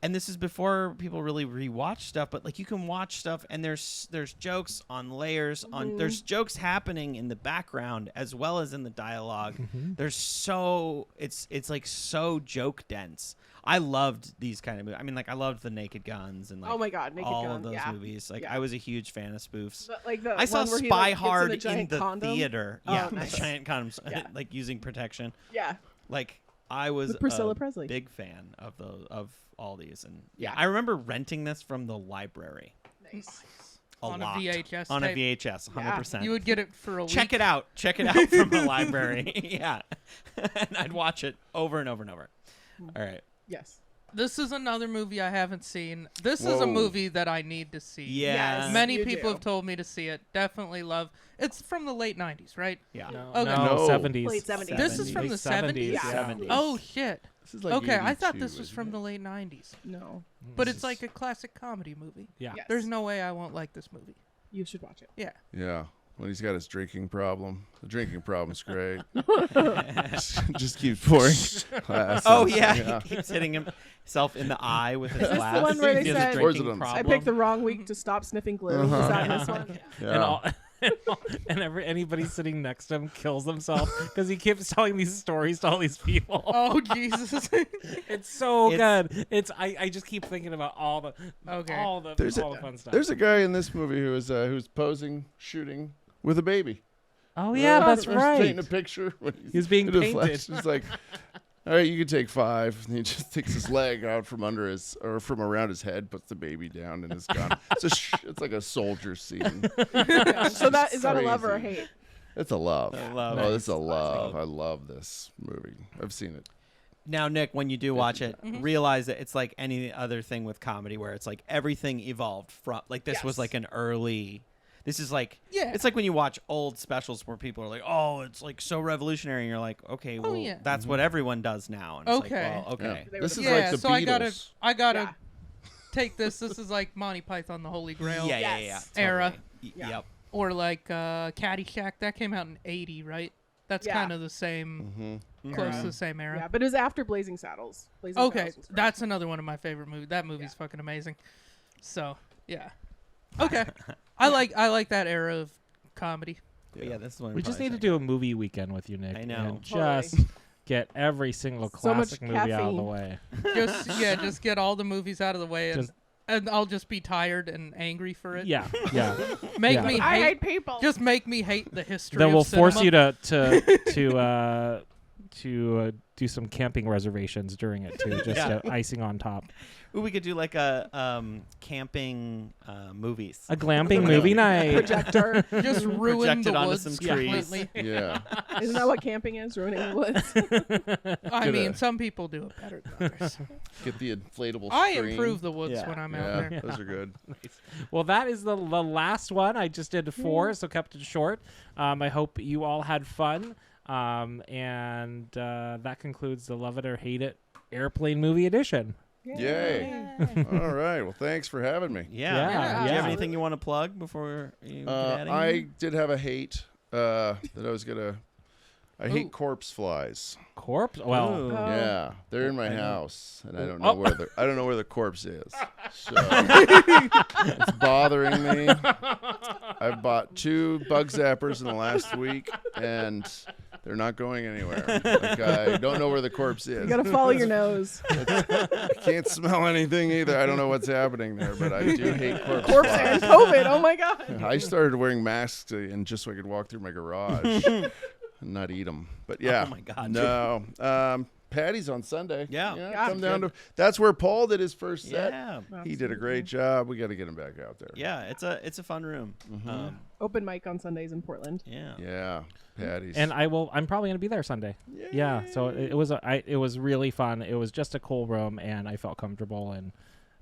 and this is before people really rewatch stuff, but like you can watch stuff and there's jokes on layers on there's jokes happening in the background as well as in the dialogue. There's so it's like so joke dense. I loved these kind of movies. I mean, like, I loved the Naked Guns and like, oh my God, Naked all Guns, of those movies. Like, I was a huge fan of spoofs. But, like, I saw one where he, Spy like, Hard gets in the condom. theater. Oh, Yeah, nice. the giant condoms, Yeah. like using protection. Yeah. Like, I was With Priscilla a Presley. big fan of all these, and I remember renting this from the library. Nice. On lot. a VHS On a tape. VHS, 100%. You would get it for a week. Check it out from the library. Yeah, and I'd watch it over and over and over. All right. Yes. This is another movie I haven't seen. This is a movie that I need to see. Yeah. Yes, Many you people do. have told me to see it. Definitely love. It's from the late 90s, right? Yeah. Okay. No, 70s. Late 70s. This is from the 70s? Yeah. 70s. Oh, shit. This is like Okay, I thought 82, this was isn't from it? the late 90s. No. But it's like a classic comedy movie. Yeah. Yes. There's no way I won't like this movie. You should watch it. Yeah. Yeah. When he's got his drinking problem. The drinking problem's great. just keeps pouring glasses. Oh yeah, he keeps hitting himself in the eye with his Is this the glass. one where they He has a said- drinking I problem. I picked the wrong week to stop sniffing glue. Is that this one? Yeah. And anybody sitting next to him kills themselves because he keeps telling these stories to all these people. Oh, Jesus. It's so It's- good. I just keep thinking about all the There's all the fun stuff. There's a guy in this movie who's posing, shooting with a baby. Oh yeah, that's right. Painting a picture. When He's being in a painted. flash. He's like, all right, you can take 5. And he just takes his leg out from under his, or from around his head, puts the baby down, and is gone. It's like a soldier scene. Yeah. So that is that a love or a Crazy. hate? It's a love. A love. Oh, it's a Nice. love. I love this movie. I've seen it. Now, Nick, when you do watch it, realize that it's like any other thing with comedy where it's like everything evolved from, like this was Yes. like an early, this is like, Yeah. it's like when you watch old specials where people are like, oh, it's like so revolutionary. And you're like, okay, well, yeah. that's what everyone does now. And it's Okay. like, well, okay. Yeah. This is Yeah, like the so Beatles. I gotta Yeah. take this. This is like Monty Python, the Holy Grail. Yeah. Yes. Era. Totally. Yeah. Yep. Or like Caddyshack. That came out in 80, right? That's Yeah. kind of the same, close to the same era. Yeah, but it was after Blazing Saddles. Blazing Okay, Saddles was that's another one of my favorite movies. That movie's fucking amazing. So, yeah. Okay. I like that era of comedy. But yeah, this is one. We just need to do a movie weekend with you, Nick. I know. And Totally. just get every single So much classic movie out of the caffeine. way. Just get all the movies out of the way, and, Just- and I'll just be tired and angry for it. Yeah, yeah. Make Yeah. me I hate. hate people. Just make me hate the history. Then of we'll force cinema. you to do some camping reservations during it too, just Yeah. icing on top. Ooh, we could do like a camping movies. A glamping movie night. Projector. Just ruin Projected the onto woods some trees. completely. Yeah. Isn't that what camping is? Ruining the woods. I Get mean, a- some people do it better than others. Get the inflatable I screen. improve the woods Yeah. when I'm out Yeah, there. those are good. Well, that is the last one. I just did 4, so kept it short. I hope you all had fun. And that concludes the Love It or Hate It Airplane Movie Edition. Yay. All right. Well, thanks for having me. Yeah. Yeah, Do you yeah. have anything you want to plug before you get out of here? I did have a hate that I was going to. I hate corpse flies. Corpse? Well, Ooh. Yeah, they're in my house, and I don't know Oh. where the corpse is. So it's bothering me. I've bought 2 bug zappers in the last week, and they're not going anywhere. Like, I don't know where the corpse is. You gotta follow your nose. I can't smell anything either. I don't know what's happening there, but I do hate corpse Corpse flies. and COVID. Oh my god. I started wearing masks and just so I could walk through my garage and not eat them. But yeah, Oh my God. no. Patty's on Sunday. Yeah. Come down to. That's where Paul did his first set. Yeah. He did a great job. We got to get him back out there. Yeah. It's a fun room. Open mic on Sundays in Portland. Yeah. Yeah, Patty's. and I'm probably gonna be there Sunday. Yeah. So it was really fun. It was just a cool room, and I felt comfortable, and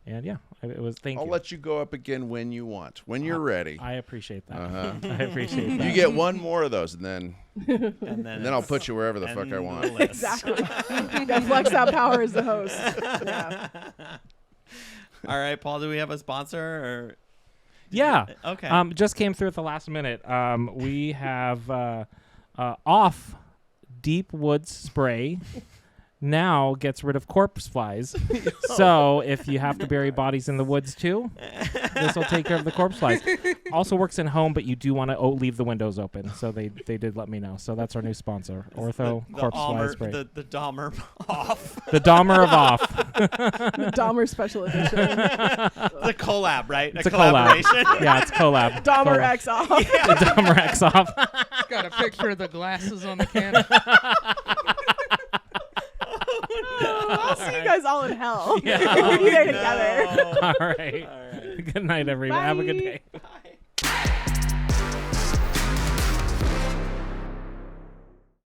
yeah, it was. Thank I'll you. let you go up again when you want, when you're ready. I appreciate that. Uh-huh. I appreciate that. You get one more of those, and then And then I'll it's put you wherever the fuck I end want. the list. Exactly. That flex that power as the host. Yeah. All right, Paul. Do we have a sponsor? Or Yeah. okay. Just came through at the last minute. We have off Deep Woods Spray. Now gets rid of corpse flies. So if you have to bury bodies in the woods too, this will take care of the corpse flies. Also works in home, but you do want to leave the windows open. So they did let me know. So that's our new sponsor, Ortho Corpse Fly Spray. The Dahmer off. The Dahmer of off. The Dahmer special edition. The collab, right? It's a collab. collaboration. Yeah, it's collab. Dahmer Collab. X off. The Dahmer X off. Got a picture of the glasses on the can. I'll see you guys all in hell. Yeah. We'll be there together. All right. Good night, everyone. Have a good Bye. day.